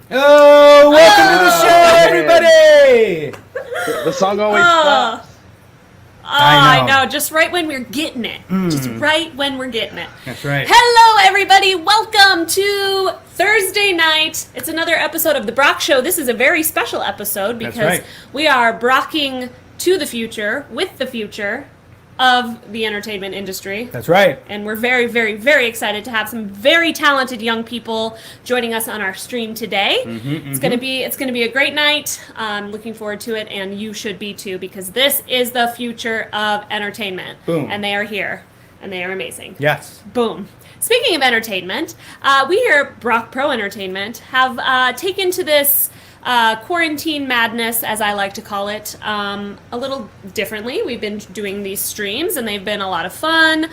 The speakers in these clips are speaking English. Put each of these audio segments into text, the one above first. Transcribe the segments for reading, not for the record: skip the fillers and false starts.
Oh, welcome to the show, everybody! The song always stops. I know. Just right when we're getting it. Just right when we're getting it. That's right. Hello, everybody. Welcome to Thursday night. It's another episode of The Brock Show. This is a very special episode because we are brocking to the future, with the future of the entertainment industry. That's right. And we're very, very, very excited to have some very talented young people joining us on our stream today. It's gonna be a great night. I'm looking forward to it, and you should be too, because this is the future of entertainment. Boom. And they are here, and they are amazing. Yes. Boom. Speaking of entertainment, we here at Brock Pro Entertainment have taken to this quarantine madness, as I like to call it, a little differently. We've been doing these streams, and they've been a lot of fun.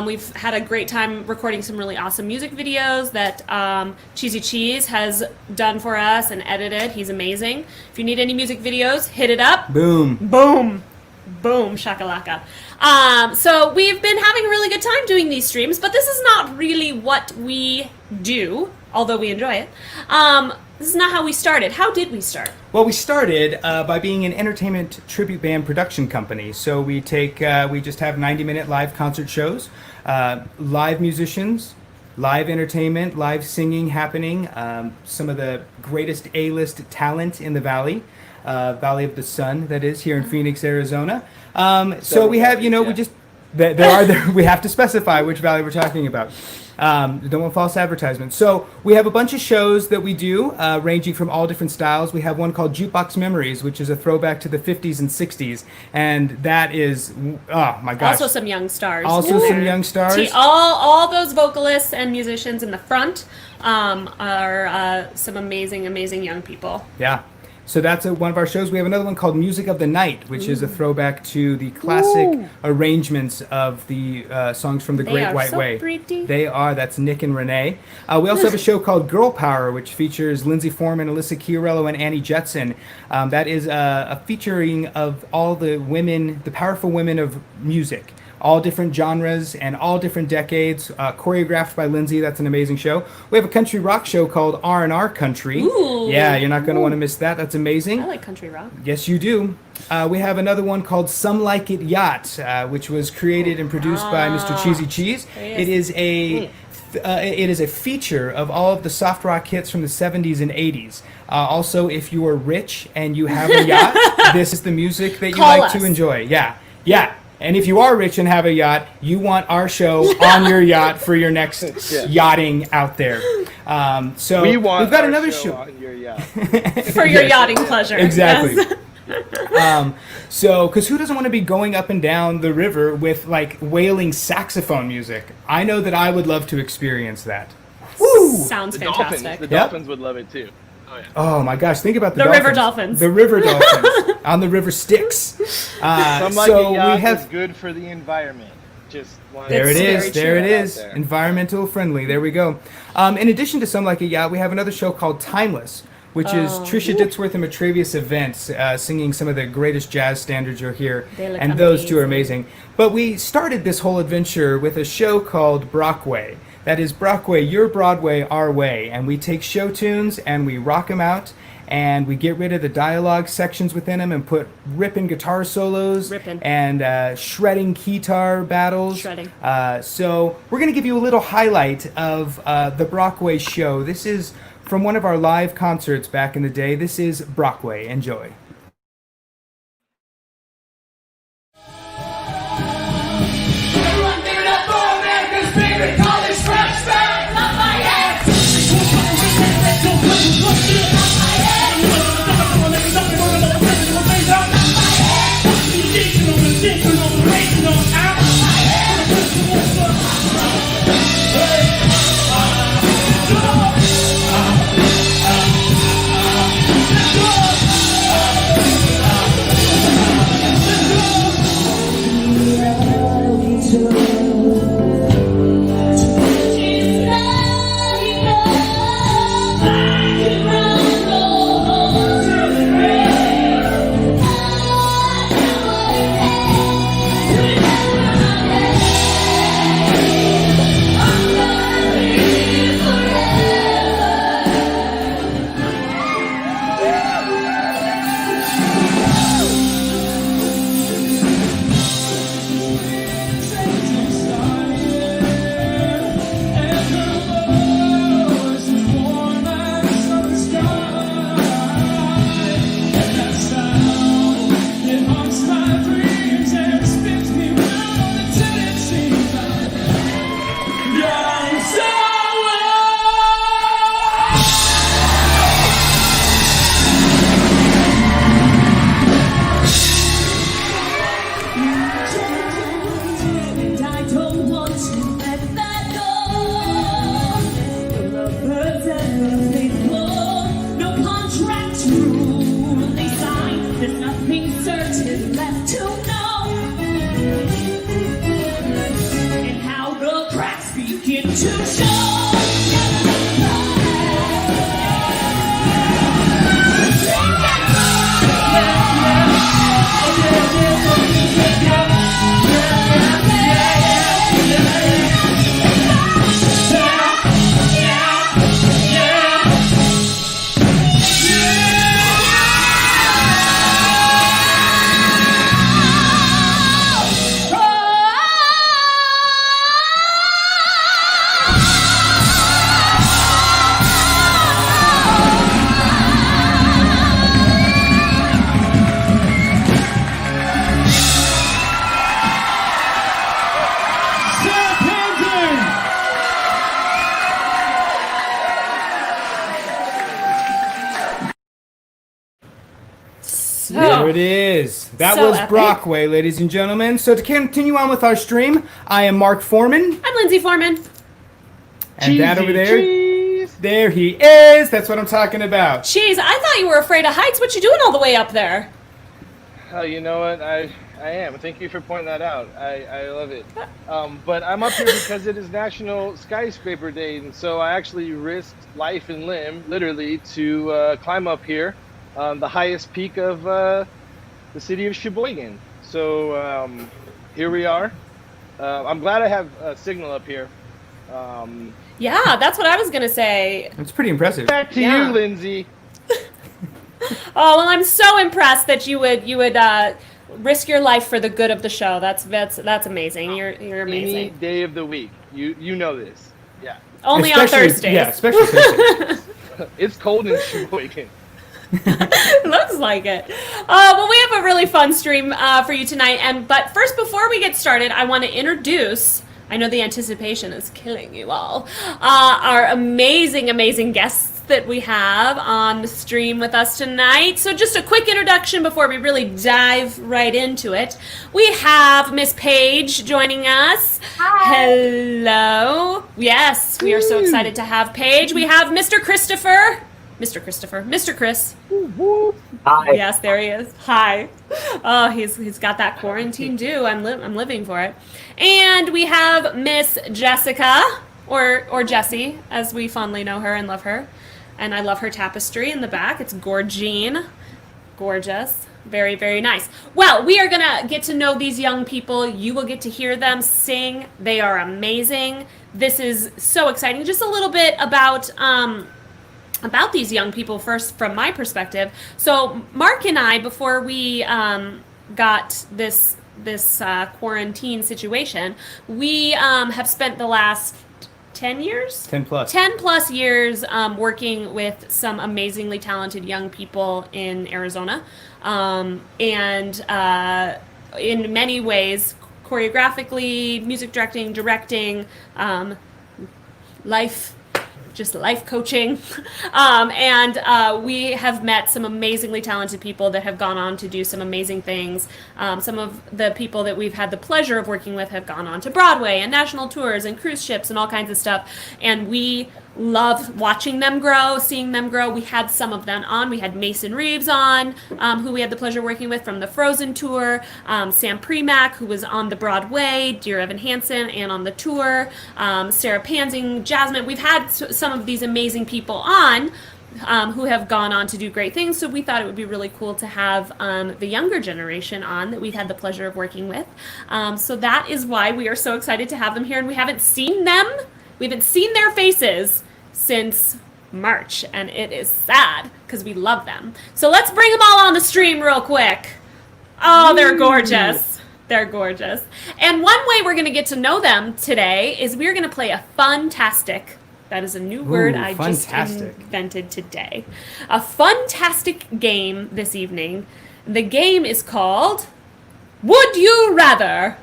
We've had a great time recording some really awesome music videos that Cheesy Cheese has done for us and edited. He's amazing. If you need any music videos, hit it up. Boom. Boom. Boom, shakalaka. So we've been having a really good time doing these streams, but this is not really what we do, although we enjoy it. This is not how we started. How did we start? Well, we started by being an entertainment tribute band production company. So we just have 90-minute live concert shows, live musicians, live entertainment, live singing happening, some of the greatest A-list talent in the Valley of the Sun, that is, here in Phoenix, Arizona. So we have, we have to specify which valley we're talking about. Don't want false advertisement. So we have a bunch of shows that we do, ranging from all different styles. We have one called Jukebox Memories, which is a throwback to the 50s and 60s. And that is, oh my gosh. Also some young stars. Some young stars. All those vocalists and musicians in the front are some amazing, amazing young people. Yeah. So that's one of our shows. We have another one called Music of the Night, which is a throwback to the classic arrangements of the songs from the Great White Way. Pretty. They are. That's Nick and Renee. We also have a show called Girl Power, which features Lynzee Foreman, Alyssa Chiarello, and Annie Jetson. That is a featuring of all the women, the powerful women of music. All different genres and all different decades, choreographed by Lynzee. That's an amazing show. We have a country rock show called R&R Country. Ooh. Yeah, you're not going to want to miss that. That's amazing. I like country rock. Yes, you do. We have another one called Some Like It Yacht, which was created and produced by Mr. Cheesy Cheese. It is a feature of all of the soft rock hits from the 70s and 80s. Also, if you are rich and you have a yacht, this is the music that you Call like us. to enjoy. Yeah. And if you are rich and have a yacht, you want our show on your yacht for your next yachting out there. So We want we've got our another show show. on your yacht. For your yachting pleasure. Exactly. Yes. So, because who doesn't want to be going up and down the river with like wailing saxophone music? I know that I would love to experience that. Sounds The fantastic. dolphins. The Yep. dolphins would love it too. Oh yeah. Oh my gosh, think about the river dolphins. dolphins. The river dolphins on the river Styx. Some like So a yacht we have is good for the environment. Just one. There it That's is. very There true. it is. Out there. Environmental friendly. There we go. In addition to Some Like a Yacht, we have another show called Timeless, which is Trisha Ditzworth and Matrevious Events singing some of the greatest jazz standards you'll hear. They look And those two are amazing. amazing. But we started this whole adventure with a show called Brockway. That is Brockway, your Broadway, our way. And we take show tunes and we rock them out. And we get rid of the dialogue sections within them and put ripping guitar solos Rippin'. and shredding guitar battles. Shredding. So we're going to give you a little highlight of the Brockway show. This is from one of our live concerts back in the day. This is Brockway. Enjoy. There it is. That So was epic. Brockway, ladies and gentlemen. So to continue on with our stream, I am Mark Foreman, I'm Lynzee Foreman. and that over there Cheese. There he is. That's what I'm talking about. Jeez, I thought you were afraid of heights. What you doing all the way up there? Oh, you know what? I am. Thank you for pointing that out. I love it. But I'm up here because it is National Skyscraper Day, and so I actually risked life and limb, literally, to climb up here, the highest peak of the city of Sheboygan. So here we are. I'm glad I have a signal up here. Yeah, that's what I was gonna say. It's pretty impressive. Back to Yeah. you, Lynzee. Oh well, I'm so impressed that you would risk your life for the good of the show. That's amazing. You're Any amazing. day of the week. You know this. Yeah. Only on Especially- Thursdays. Yeah, especially Thursdays. It's cold in Sheboygan. Looks like it. Well, we have a really fun stream for you tonight. But first, before we get started, I want to introduce. I know the anticipation is killing you all. Our amazing, amazing guests that we have on the stream with us tonight. So just a quick introduction before we really dive right into it. We have Miss Paige joining us. Hi. Hello. Yes, we are so excited to have Paige. We have Mr. Chris. Hi. Yes, there he is. Hi. Oh, he's got that quarantine due. I'm living for it. And we have Miss Jessica, or Jessie, as we fondly know her and love her. And I love her tapestry in the back. It's gorgine. Gorgeous. Very, very nice. Well, we are going to get to know these young people. You will get to hear them sing. They are amazing. This is so exciting. Just a little bit about these young people first from my perspective. So Mark and I, before we got this quarantine situation, we have spent the last 10 years? 10 plus. 10 plus years working with some amazingly talented young people in Arizona. And in many ways, choreographically, music directing, life coaching. And we have met some amazingly talented people that have gone on to do some amazing things. Some of the people that we've had the pleasure of working with have gone on to Broadway and national tours and cruise ships and all kinds of stuff. And we love watching them grow, seeing them grow. We had some of them on. We had Mason Reeves on, who we had the pleasure of working with from the Frozen tour, Sam Premack, who was on the Broadway, Dear Evan Hansen, and on the tour, Sarah Pansing, Jasmine. We've had some of these amazing people on who have gone on to do great things, so we thought it would be really cool to have the younger generation on that we've had the pleasure of working with. So that is why we are so excited to have them here, and we haven't seen them. We haven't seen their faces since March, and it is sad because we love them. So let's bring them all on the stream real quick. Oh, they're gorgeous. They're gorgeous. And one way we're going to get to know them today is we're going to play a fun-tastic. That is a new word I just invented today. A fun-tastic game this evening. The game is called Would You Rather?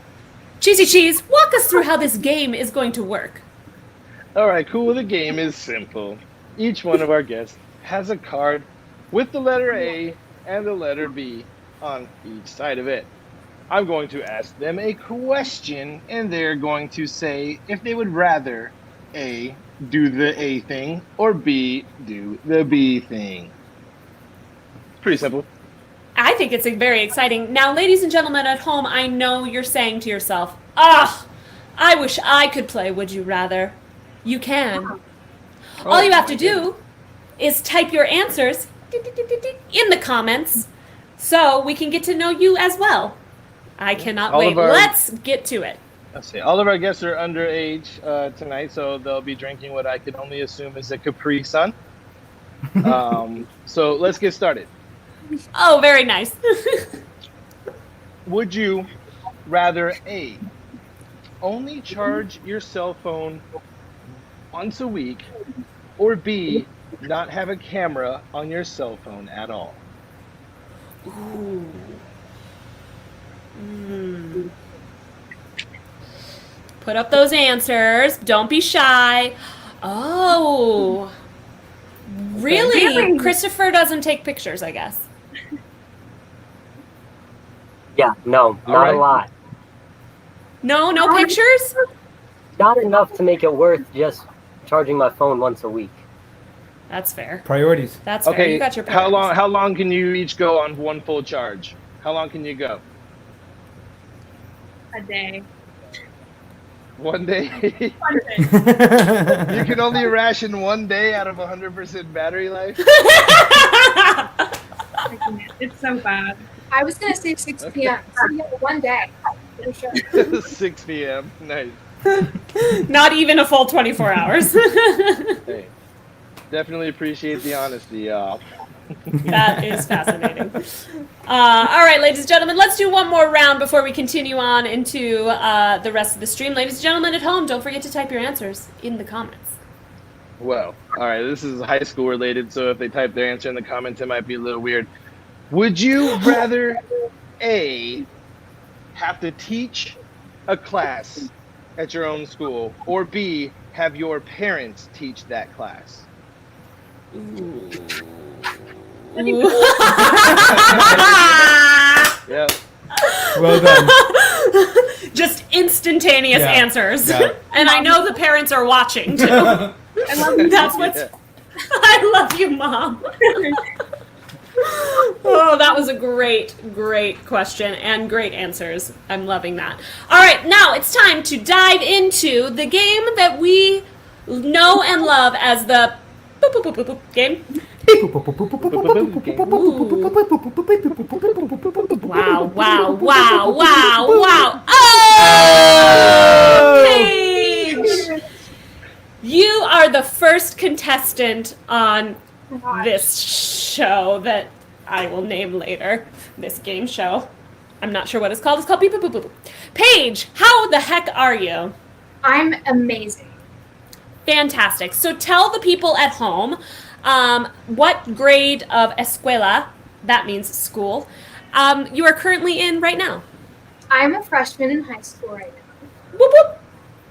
Cheesy Cheese, walk us through how this game is going to work. All right, cool. The game is simple. Each one of our guests has a card with the letter A and the letter B on each side of it. I'm going to ask them a question, and they're going to say if they would rather A, do the A thing, or B, do the B thing. It's pretty simple. I think it's very exciting. Now, ladies and gentlemen at home, I know you're saying to yourself, "Ah, I wish I could play Would You Rather." You can. All you have to do is type your answers in the comments so we can get to know you as well. I cannot wait. Let's get to it. Let's see. All of our guests are underage tonight, so they'll be drinking what I can only assume is a Capri Sun. So let's get started. Oh, very nice. Would you rather A, only charge your cell phone once a week, or B, not have a camera on your cell phone at all? Ooh. Put up those answers. Don't be shy. Oh. Really? Christopher doesn't take pictures, I guess. Yeah, no, not right. a lot. No pictures? Not enough to make it worth just charging my phone once a week. That's fair. Priorities. That's fair. Okay, You got your how priorities. long can you each go on one full charge? How long can you go? A day. One day? One day. You can only ration one day out of 100% battery life? I can't. It's so bad. I was gonna say 6 p.m. So yeah, one day. For sure. 6 p.m. Nice. Not even a full 24 hours. Hey, definitely appreciate the honesty, y'all. That is fascinating. All right, ladies and gentlemen, let's do one more round before we continue on into the rest of the stream. Ladies and gentlemen at home, don't forget to type your answers in the comments. Well, all right, this is high school related, so if they type their answer in the comments, it might be a little weird. Would you rather A, have to teach a class at your own school, or B, have your parents teach that class? Yeah. Well done. Just instantaneous Yeah. answers. Yeah. And I know the parents are watching too. I love you. That's what's. Yeah. I love you, Mom. Oh, that was a great question and great answers. I'm loving that. All right, now it's time to dive into the game that we know and love as the boop, boop, boop, boop, boop game. Wow, wow, wow, wow, wow. Oh, Paige! You are the first contestant on Oh my gosh. this show that I will name later. This game show. I'm not sure what it's called. It's called Beep Boop Boop Boop. Paige, how the heck are you? I'm amazing. Fantastic. So tell the people at home what grade of escuela, that means school, you are currently in right now. I'm a freshman in high school right now. Whoop, whoop.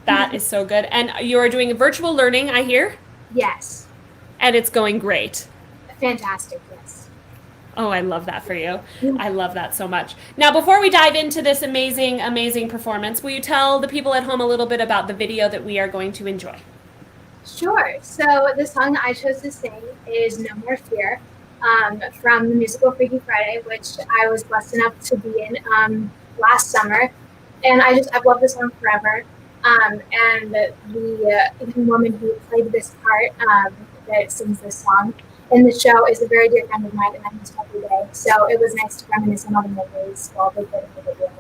That is so good. And you are doing virtual learning, I hear, Yes. and it's going great. Fantastic, yes. Oh, I love that for you. I love that so much. Now, before we dive into this amazing, amazing performance, will you tell the people at home a little bit about the video that we are going to enjoy? Sure. So the song that I chose to sing is No More Fear from the musical Freaky Friday, which I was blessed enough to be in last summer. And I've loved this song forever. And the woman who played this part that sings this song in the show is a very dear friend of mine, and I miss her every day. So it was nice to reminisce on all the memories while they played the video.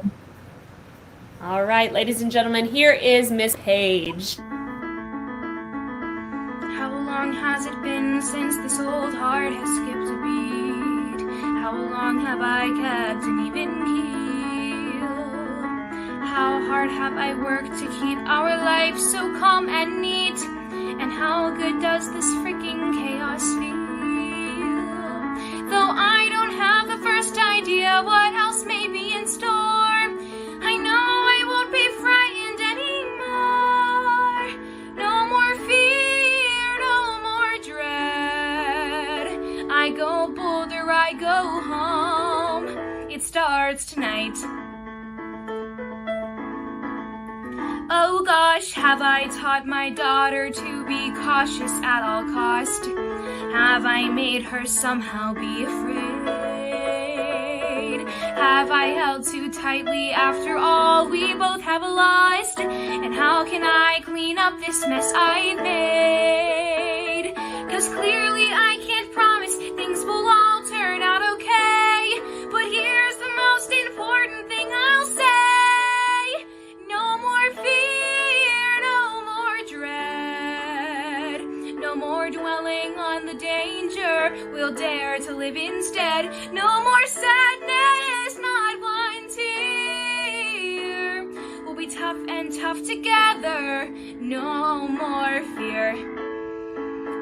All right, ladies and gentlemen, here is Miss Paige. How long has it been since this old heart has skipped a beat? How long have I kept an even keel? How hard have I worked to keep our life so calm and neat? And how good does this freaking chaos feel? Though I don't have the first idea what else may be in store, I know I won't be frightened anymore. No more fear, no more dread. I go bolder, I go home. It starts tonight. Oh gosh, have I taught my daughter to be cautious at all cost? Have I made her somehow be afraid? Have I held too tightly after all we both have lost? And how can I clean up this mess I've made? 'Cause clearly I can't promise things will all turn out okay. But here's the most important thing I'll say. No more fear, no more dread. No more dwelling on the danger, we'll dare to live instead. No more sadness, not one tear. We'll be tough and tough together. No more fear.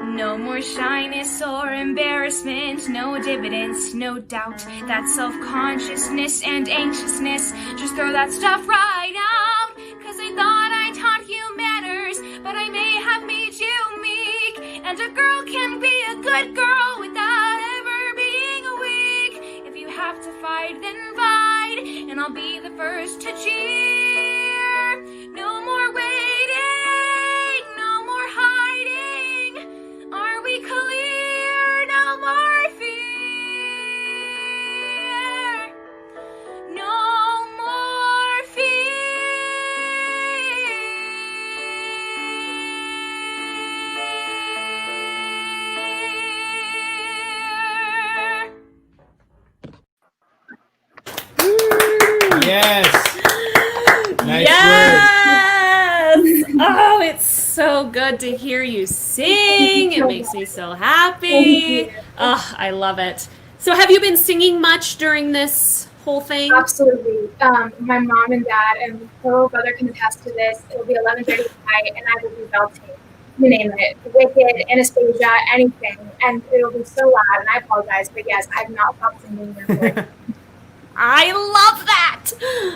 No more shyness or embarrassment, no dividends, no doubt. That self-consciousness and anxiousness, just throw that stuff right out. 'Cause I thought I taught you manners, but I may have made you meek. And a girl can be a good girl without ever being weak. If you have to fight, then fight, and I'll be the first to cheer. No more waiting, no more hiding. Are we clear? Nice Yes! Oh, it's so good to hear you sing. It makes me so happy. Thank you. Oh, I love it. So have you been singing much during this whole thing? Absolutely. My mom and dad and my little brother can attest to this. It'll be 11:30 at night, and I will be belting. You name it. Wicked, Anastasia, anything. And it'll be so loud, and I apologize, but yes, I've not stopped singing. I love that.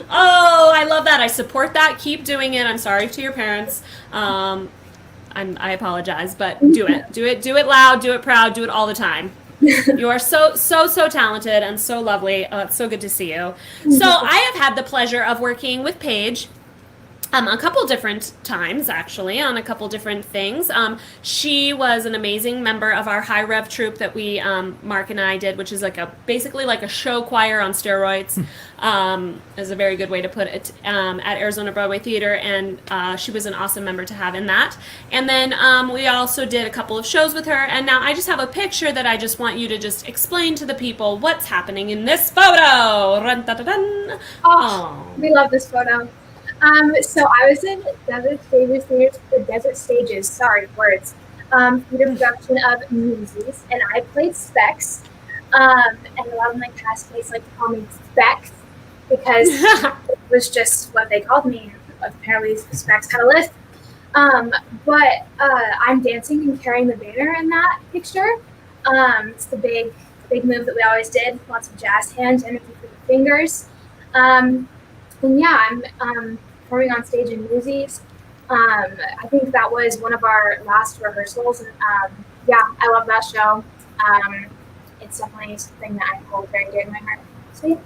Oh, I love that. I support that. Keep doing it. I'm sorry to your parents. I apologize, but do it. Do it loud, do it proud, do it all the time. You are so talented and so lovely. It's so good to see you. So I have had the pleasure of working with Paige a couple different times, actually, on a couple different things. She was an amazing member of our high rev troupe that we, Mark and I did, which is basically like a show choir on steroids. Is a very good way to put it, at Arizona Broadway Theater, and she was an awesome member to have in that. And then we also did a couple of shows with her, and now I just have a picture that I just want you to just explain to the people what's happening in this photo. Run-da-da-dun. Oh, we love this photo. So I was in Desert Stages, sorry, words, theater production of Lynzee, and I played Specs, and a lot of my castmates like to call me Specs, because it was just what they called me. Apparently Specs had a list. But I'm dancing and carrying the banner in that picture. It's the big move that we always did, lots of jazz hands, energy for the fingers. And yeah, I'm performing on stage in Newsies. I think that was one of our last rehearsals. And yeah, I love that show. It's definitely something that I hold very dear to my heart. So yeah.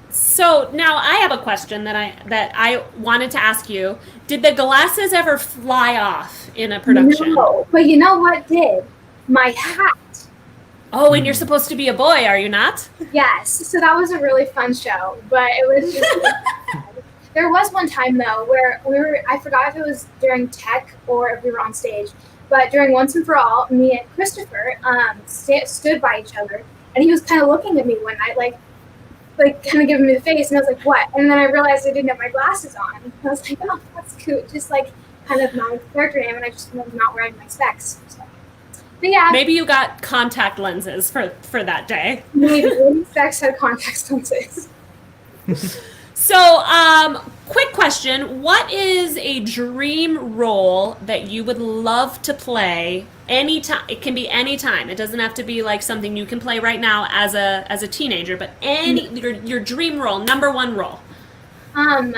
So now I have a question that I wanted to ask you. Did the glasses ever fly off in a production? No, but you know what did? My hat. Oh, and you're supposed to be a boy, are you not? Yes, so that was a really fun show, but it was just there was one time though where I forgot if it was during tech or if we were on stage, but during Once and For All, me and Christopher stood by each other, and he was kind of looking at me one night like kind of giving me the face, and I was like, what? And then I realized I didn't have my glasses on, and I was like, oh, that's cute, just like kind of my character name, and I just was not wearing my specs. So. But yeah. Maybe you got contact lenses for that day. Maybe specs had contact lenses. So, quick question. What is a dream role that you would love to play anytime? It can be any time. It doesn't have to be like something you can play right now as a teenager, but your dream role, number one role. Probably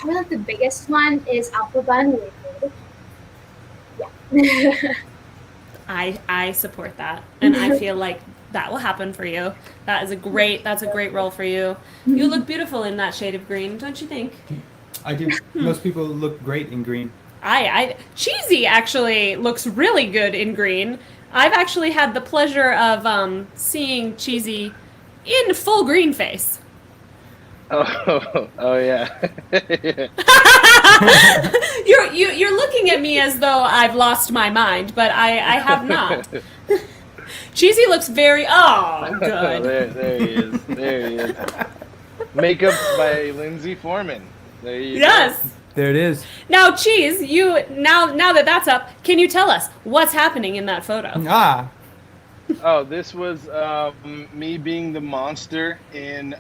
like the biggest one is Alpha Bun Wicked. Yeah. I support that, and I feel like that will happen for you. That's a great role for you. You look beautiful in that shade of green, don't you think? I do. Most people look great in green. Cheesy actually looks really good in green. I've actually had the pleasure of seeing Cheesy in full green face. Oh yeah. You're looking at me as though I've lost my mind, but I have not. Cheesy looks very good. there he is. There he is. Makeup by Lynzee Foreman. There you yes. go. There it is. Now, Cheese, now that that's up, can you tell us what's happening in that photo? Oh, this was me being the monster in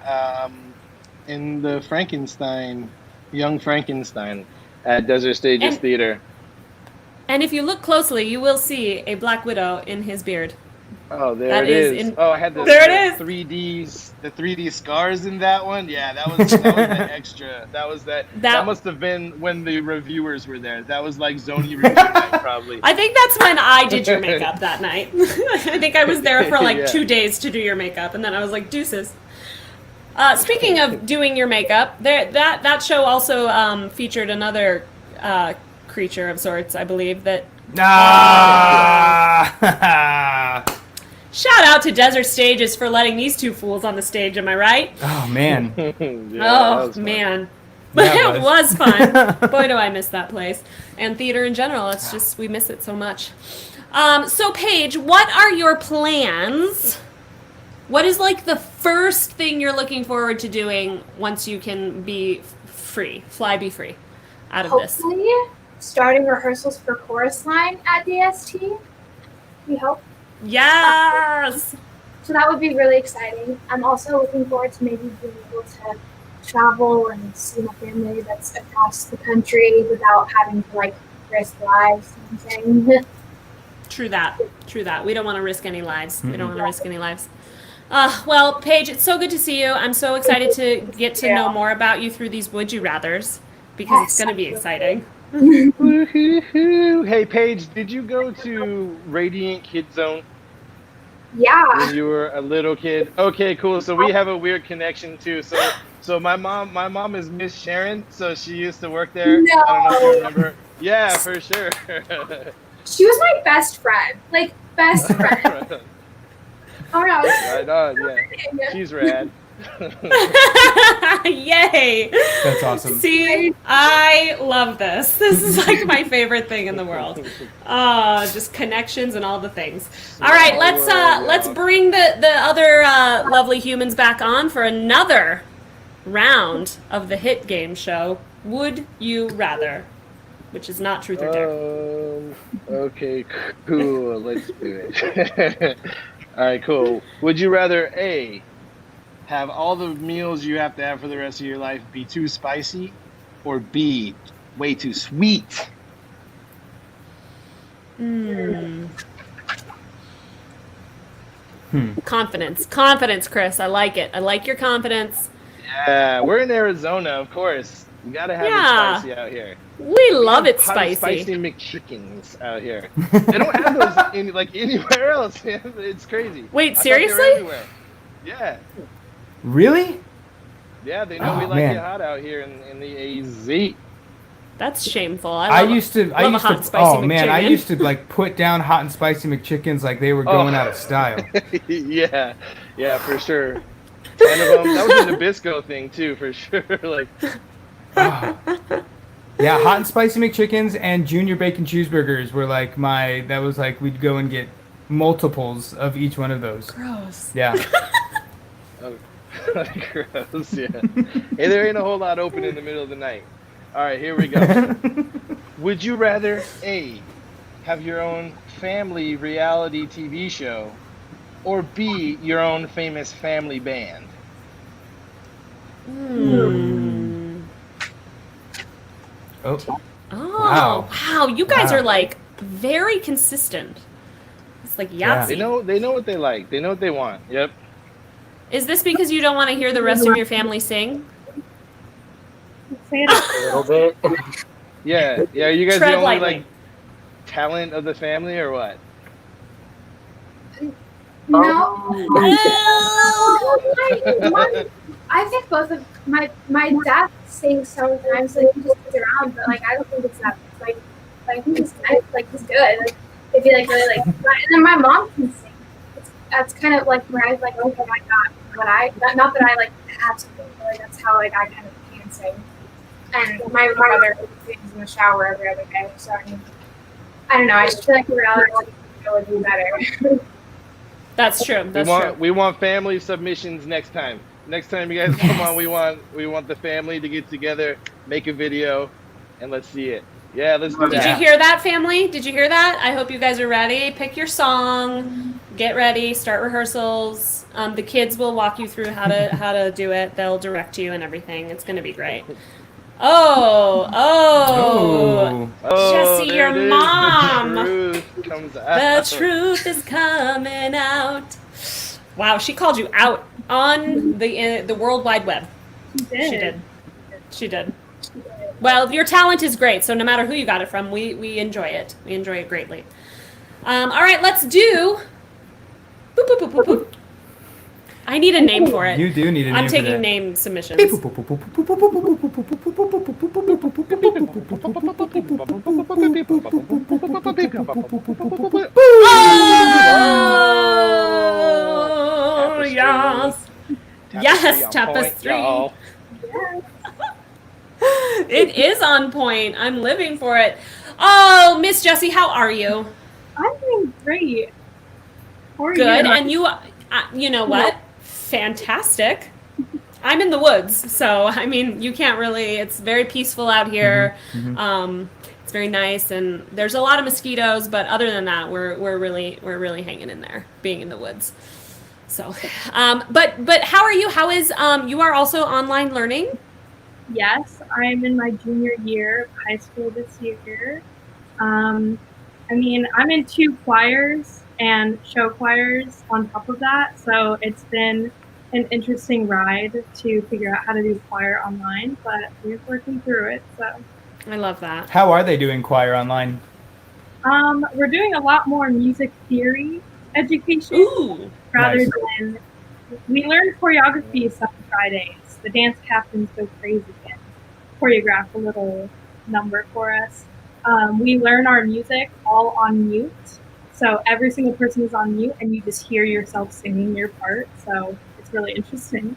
the Frankenstein, Young Frankenstein, at Desert Stages Theater. And if you look closely, you will see a Black Widow in his beard. Oh, it is. I had the 3D scars in that one. Yeah, that was the extra. That must have been when the reviewers were there. That was like Zony review night, probably. I think that's when I did your makeup that night. I think I was there for like 2 days to do your makeup, and then I was like, deuces. Speaking of doing your makeup, that show also featured another creature of sorts, I believe. Shout out to Desert Stages for letting these two fools on the stage. Am I right? Oh man. Man. But it was fun. Boy, do I miss that place. And theater in general. It's just, we miss it so much. So Paige, what are your plans? What is like the first thing you're looking forward to doing once you can be free. Fly be free out of this. Hopefully, starting rehearsals for chorus line at DST. We hope. Yes. So that would be really exciting. I'm also looking forward to maybe being able to travel and see my family that's across the country without having to like risk lives and things. True that. We don't want to risk any lives. Well, Paige, it's so good to see you. I'm so excited to get to know more about you through these Would You Rathers, because it's going to be exciting. Woohoo! Hey, Paige, did you go to Radiant Kid Zone Yeah. when you were a little kid? Okay, cool. So we have a weird connection too. So my mom is Miss Sharon, so she used to work there. No. I don't know if you remember. Yeah, for sure. She was my best friend. Like, best friend. Oh no. Right on, yeah. She's rad. Yay! That's awesome. See, I love this. This is like my favorite thing in the world. Just connections and all the things. All right, let's bring the other lovely humans back on for another round of the hit game show. Would you rather? Which is not truth or dare. Okay, cool. Let's do it. All right, cool. Would you rather A, have all the meals you have to have for the rest of your life be too spicy, or B, way too sweet? Confidence, Chris. I like it. I like your confidence. Yeah, we're in Arizona, of course. You gotta have it spicy out here. We love it Spicy spicy. McChickens out here. They don't have those anywhere else. It's crazy. Wait, I thought they were seriously? everywhere. Yeah. Really? Yeah, they know we like it hot out here in the AZ. That's shameful. I used to a hot, spicy oh man, I McChicken. used to like put down hot and spicy McChickens like they were going out of style. Yeah, for sure. 10 of them. That was a Nabisco thing too, for sure. Like, yeah, hot and spicy McChickens and junior bacon cheeseburgers were like that was like we'd go and get multiples of each one of those. Gross. Yeah. gross. Yeah. Hey, there ain't a whole lot open in the middle of the night. All right, here we go. Would you rather A, have your own family reality TV show, or B, your own famous family band? Oh. Wow. You guys Wow. are like very consistent. It's like Yahtzee. They know what they like. They know what they want. Yep. Is this because you don't want to hear the rest of your family sing? Say it. A little bit. Yeah. Are you guys Tread the only lightly. talent of the family, or what? No. I think both of my dad sings sometimes, like he just sits around, but like I don't think it's that like he's nice, like he's good. Like if you like really like, and then my mom can sing. That's kind of like where I was like, okay, I got what not that I like absolutely, but like that's how like I kind of can sing. And my mother sings in the shower every other day, so I don't know. I just feel like the reality show would be better. That's true. We want family submissions next time. Next time you guys come on, we want the family to get together, make a video, and let's see it. Yeah, let's do that. Did you hear that, family? Did you hear that? I hope you guys are ready. Pick your song, get ready, start rehearsals. The kids will walk you through how to do it. They'll direct you and everything. It's gonna be great. Oh, Jesse, there your it is. mom. The truth comes out. The truth is coming out. Wow, she called you out on the World Wide Web. She did. Well, your talent is great, so no matter who you got it from, we enjoy it. We enjoy it greatly. All right, let's do. Boop, boop, boop, boop, boop. I need a name for it. You do need a name I'm for taking that. name submissions. Oh, yes. Yes, tapestry. Y'all. It is on point. I'm living for it. Oh, Miss Jessie, how are you? I'm doing great. How are Good. you? And you know what? Fantastic. I'm in the woods, so I mean, you can't really. It's very peaceful out here. It's very nice, and there's a lot of mosquitoes, but other than that, we're really hanging in there, being in the woods. So, but how are you? How is you are also online learning? Yes, I'm in my junior year of high school this year. I mean, I'm in 2 choirs and show choirs on top of that, so it's been an interesting ride to figure out how to do choir online, but we're working through it. So I love that. How are they doing choir online? we're doing a lot more music theory education Ooh, rather Nice. than we learn choreography some Fridays. The dance captains go crazy and choreograph a little number for us. We learn our music all on mute. So every single person is on mute and you just hear yourself singing your part. So it's really interesting.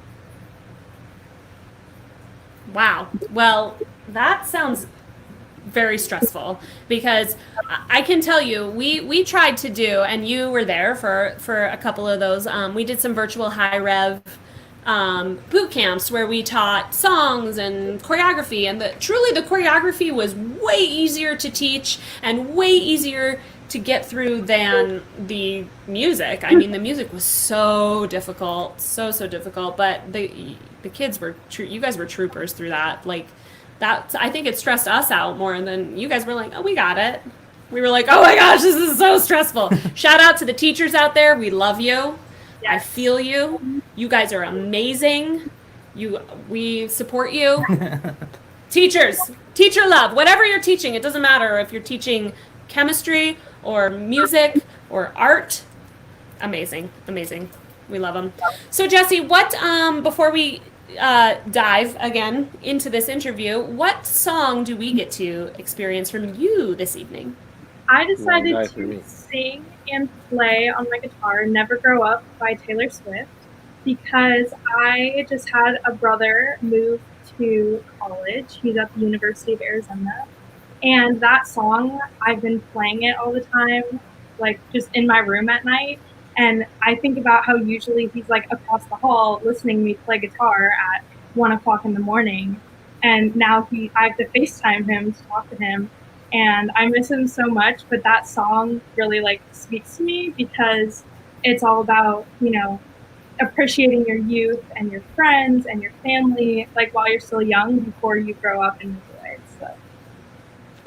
wow. Well, that sounds very stressful because I can tell you we tried to do, and you were there for a couple of those. We did some virtual high rev boot camps where we taught songs and choreography, and truly the choreography was way easier to teach and way easier to get through than the music. I mean, the music was so difficult, so difficult, but the kids were you guys were troopers through that. Like that, I think it stressed us out more than you guys were like, oh, we got it. We were like, oh my gosh, this is so stressful. Shout out to the teachers out there. We love you. I feel you. You guys are amazing. We support you. Teachers, teacher love. Whatever you're teaching, it doesn't matter if you're teaching chemistry or music or art. Amazing. We love them. So Jesse, what before we dive again into this interview, what song do we get to experience from you this evening? I decided Nice for to me. sing and play on my guitar Never Grow Up by Taylor Swift because I just had a brother move to college. He's at the University of Arizona. And that song, I've been playing it all the time, like just in my room at night. And I think about how usually he's like across the hall listening to me play guitar at 1:00 in the morning. And now I have to FaceTime him to talk to him. And I miss him so much, but that song really like speaks to me because it's all about, appreciating your youth and your friends and your family, like while you're still young before you grow up and move away. So.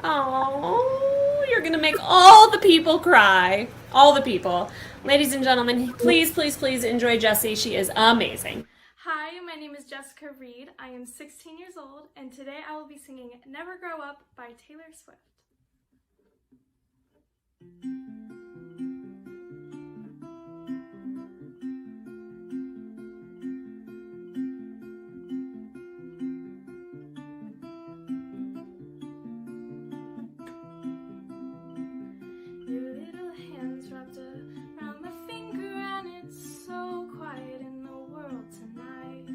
Oh, you're gonna make all the people cry. All the people. Ladies and gentlemen, please enjoy Jessie. She is amazing. Hi, my name is Jessica Reed. I am 16 years old, and today I will be singing Never Grow Up by Taylor Swift. Your little hands wrapped around my finger, and it's so quiet in the world tonight.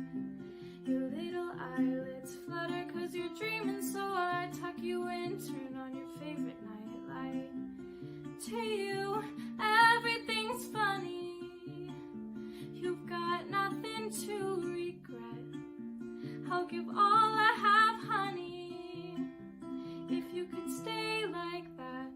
Your little eyelids flutter 'cause you're dreaming, so I tuck you in, turn on your favorite night light. To you, everything's funny. You've got nothing to regret. I'll give all I have, honey, if you could stay like that.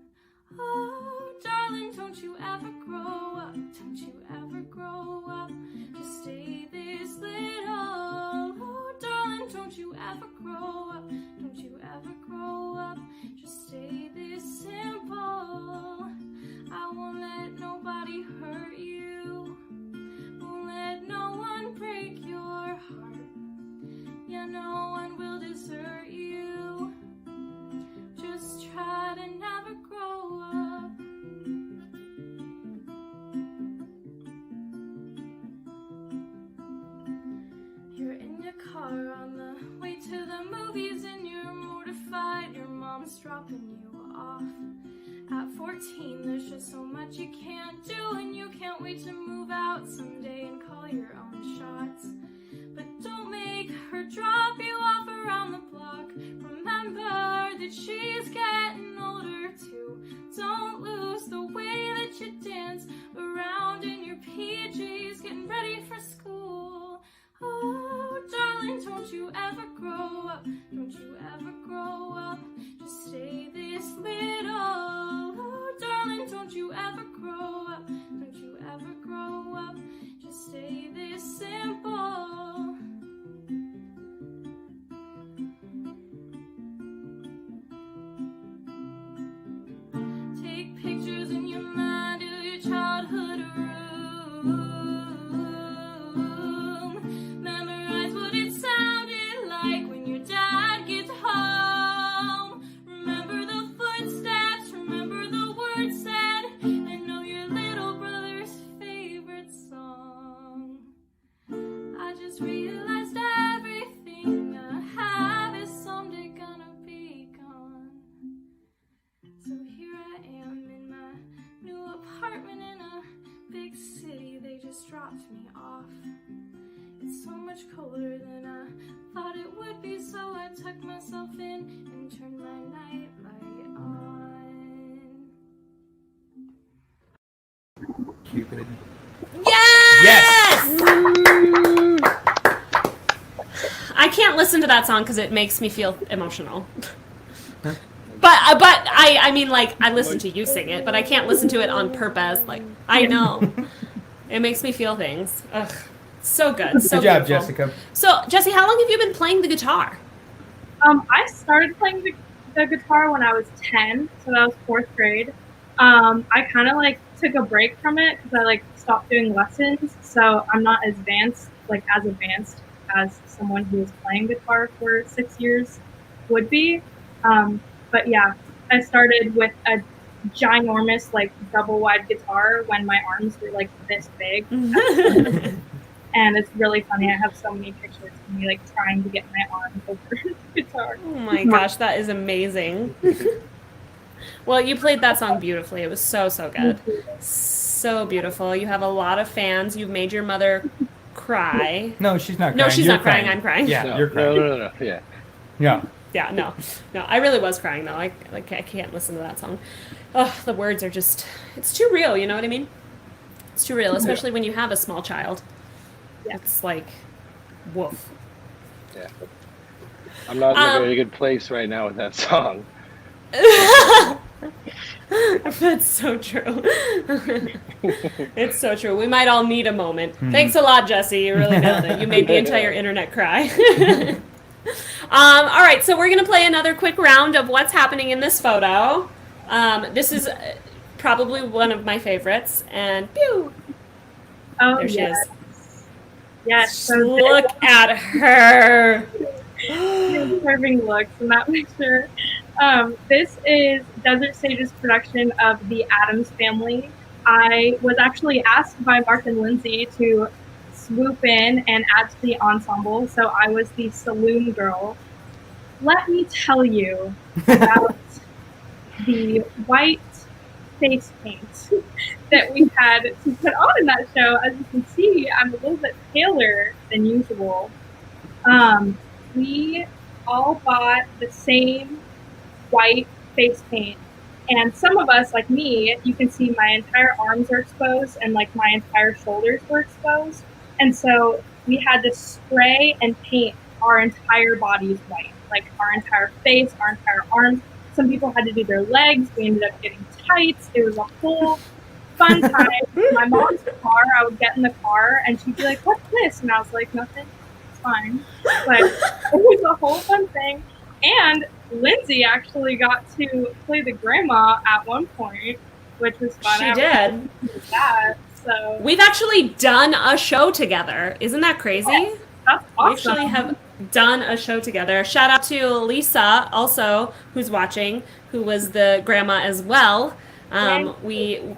Oh, darling, don't you ever grow up. Don't you ever grow up. Just stay this little. Oh, darling, don't you ever grow up. Don't you ever grow up. Just stay this simple. I won't let nobody hurt you. Won't let no one break your heart. Yeah, no one will desert you. Just try to never grow up. You're in your car on the way to the movies and you're mortified your mom's dropping you off. At 14, there's just so much you can't do, and you can't wait to move out someday and call your own shots. But don't make her drop you off around the block. Remember that she's getting older too. Don't lose the way that you dance around in your PJs, getting ready for school. Oh, darling. much colder than I thought it would be, so I tucked myself in and turned my nightlight on. Cupid. Yes! Yes! I can't listen to that song because it makes me feel emotional. But I mean, like, I listen to you sing it, but I can't listen to it on purpose. Like, I know. It makes me feel things. Ugh. So good. So Good job, beautiful. Jessica. So, Jesse, how long have you been playing the guitar? I started playing the guitar when I was 10, so that was 4th grade. I kind of like took a break from it because I like stopped doing lessons, so I'm not as advanced as someone who was playing guitar for 6 years would be. But yeah, I started with a ginormous like double wide guitar when my arms were like this big. And it's really funny. I have so many pictures of me like trying to get my arms over the guitar. Oh my gosh, that is amazing. Well, you played that song beautifully. It was so, so good. So beautiful. You have a lot of fans. You've made your mother cry. No, she's not crying. No, she's You're not crying. I'm crying. Yeah, No, you're crying. no. Yeah. Yeah. Yeah, no. I really was crying though. I can't listen to that song. Oh, the words are just, it's too real, you know what I mean? It's too real, especially when you have a small child. Yeah. It's like, woof. Yeah. I'm not in a very good place right now with that song. That's so true. It's so true. We might all need a moment. Thanks a lot, Jesse. You really nailed it. You made the entire internet cry. All right, so we're going to play another quick round of what's happening in this photo. This is probably one of my favorites. And pew! Oh, There she is. Yes. So Look at her. serving looks in that picture. This is Desert Stage's production of The Addams Family. I was actually asked by Mark and Lynzee to swoop in and add to the ensemble, so I was the saloon girl. Let me tell you about the white face paint that we had to put on in that show. As you can see, I'm a little bit paler than usual. We all bought the same white face paint, and some of us, like me, you can see my entire arms are exposed and like my entire shoulders were exposed, and so we had to spray and paint our entire bodies white, like our entire face, our entire arms. Some people had to do their legs. We ended up getting tights. It was a whole fun time. My mom's car, I would get in the car and she'd be like, "What's this?" And I was like, "Nothing, it's fine." But it was a whole fun thing. And Lynzee actually got to play the grandma at one point, which was fun. She did. That, so We've actually done a show together. Isn't that crazy? that's We awesome. actually have done a show together. Shout out to Lisa, also, who's watching, who was the grandma as well. We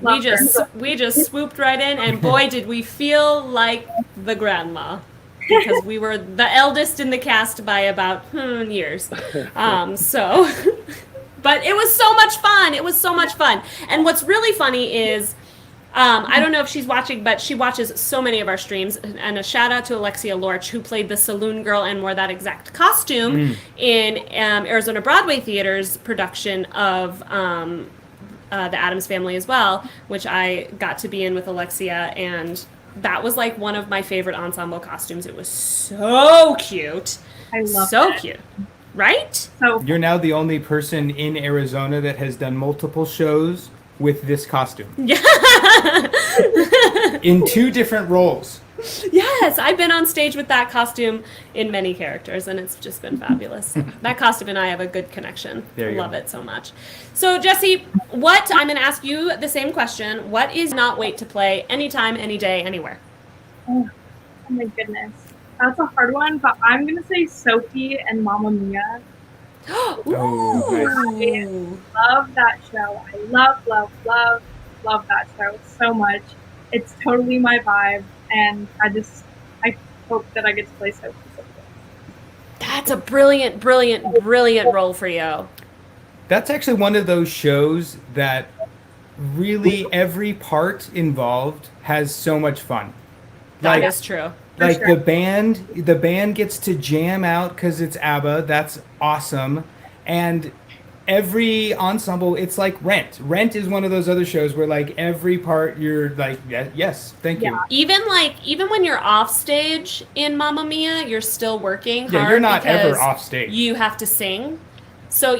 Love just swooped right in, and boy, did we feel like the grandma, because we were the eldest in the cast by about years. So, but it was so much fun. It was so much fun. And what's really funny is, I don't know if she's watching, but she watches so many of our streams. And a shout out to Alexia Lorch, who played the saloon girl and wore that exact costume in Arizona Broadway Theater's production of The Addams Family as well, which I got to be in with Alexia. And that was like one of my favorite ensemble costumes. It was so cute. I love so it. cute. Right? So You're now the only person in Arizona that has done multiple shows with this costume. Yeah. In 2 different roles. Yes, I've been on stage with that costume in many characters, and it's just been fabulous. That costume and I have a good connection. There you Love go. it so much. So, Jesse, I'm going to ask you the same question. What is not wait to play anytime, any day, anywhere? oh my goodness, that's a hard one. But I'm gonna say Sophie and Mamma Mia. Ooh. Love that show. I love that show so much. It's totally my vibe, and I hope that I get to play Sophie. That's a brilliant role for you. That's actually one of those shows that really every part involved has so much fun. That Like, is true. Like sure. the band gets to jam out because it's ABBA. That's awesome. And every ensemble, it's like Rent. Rent is one of those other shows where like every part you're like, yes, thank you. Even when you're off stage in Mamma Mia, you're still working hard. Yeah, you're not ever because off stage. You have to sing. So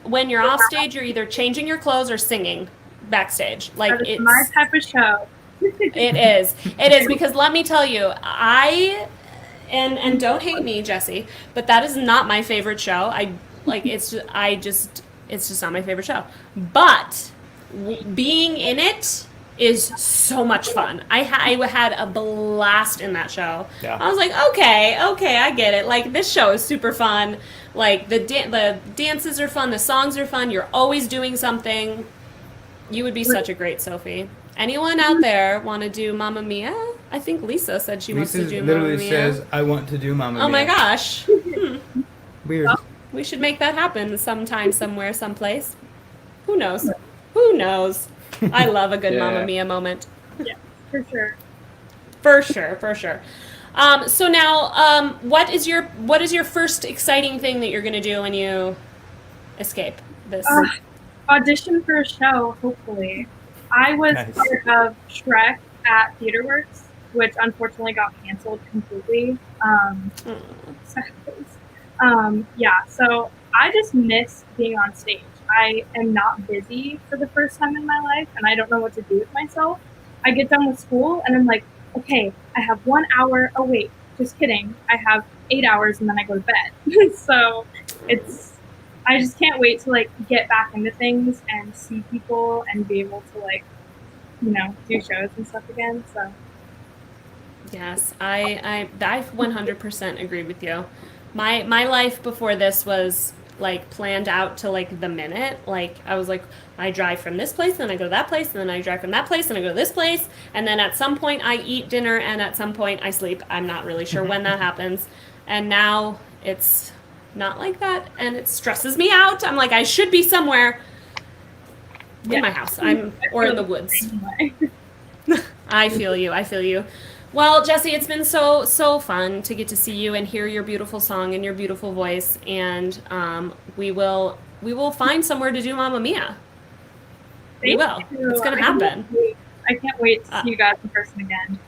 when you're off stage, you're either changing your clothes or singing backstage. Like That is it's my type of show. It is because let me tell you, and don't hate me, Jesse, but that is not my favorite show. It's just not my favorite show. But being in it is so much fun. I had a blast in that show. Yeah. I was like, okay, I get it. Like this show is super fun. Like the dances are fun, the songs are fun. You're always doing something. You would be such a great Sophie. Anyone out there want to do Mamma Mia? I think Lisa said she wants to do Mamma Mia. literally says, I want to do Mamma Mia. Oh my gosh. Weird. We should make that happen sometime, somewhere, someplace. Who knows? Who knows? I love a good Yeah. Mamma Mia moment. Yeah, for sure. For sure. So now, what is your first exciting thing that you're going to do when you escape this? Audition for a show, hopefully. I was Nice. part of Shrek at TheaterWorks, which unfortunately got canceled completely. So I just miss being on stage. I am not busy for the first time in my life, and I don't know what to do with myself. I get done with school, and I'm like, okay, I have 1 hour. Oh, wait, just kidding. I have 8 hours, and then I go to bed. So I just can't wait to like get back into things and see people and be able to like, do shows and stuff again. So Yes, I 100% agree with you. My life before this was like planned out to like the minute. Like I was like, I drive from this place, then I go to that place, and then I drive from that place, and I go to this place, and then at some point I eat dinner, and at some point I sleep. I'm not really sure when that happens. And now it's not like that, and it stresses me out. I'm like, I should be somewhere in my house. Or in the woods. I feel you. Well, Jesse, it's been so fun to get to see you and hear your beautiful song and your beautiful voice, and we will find somewhere to do Mamma Mia. We will. It's gonna happen. I can't wait to see you guys in person again.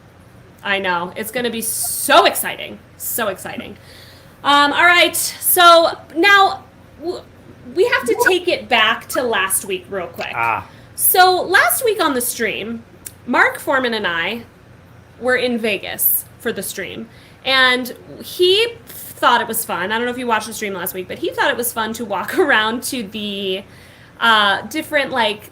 I know. It's gonna be so exciting. So exciting. All right. So now we have to take it back to last week real quick. So last week on the stream, Mark Foreman and I were in Vegas for the stream, and he thought it was fun. I don't know if you watched the stream last week, but he thought it was fun to walk around to the different like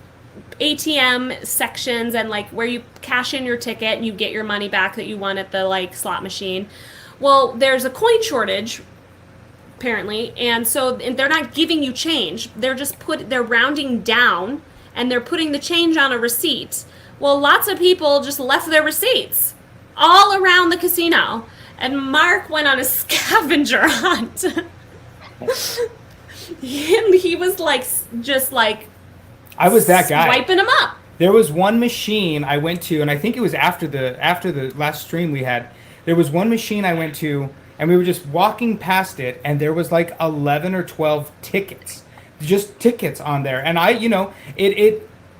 ATM sections and like where you cash in your ticket and you get your money back that you won at the like slot machine. Well, there's a coin shortage apparently, and so they're not giving you change. They're rounding down and they're putting the change on a receipt. Well, lots of people just left their receipts all around the casino, and Mark went on a scavenger hunt. He was like, just like, I was that guy. Swiping them up. There was one machine I went to, and I think it was after the last stream we had. There was one machine I went to, and we were just walking past it, and there was like 11 or 12 tickets, just tickets on there, and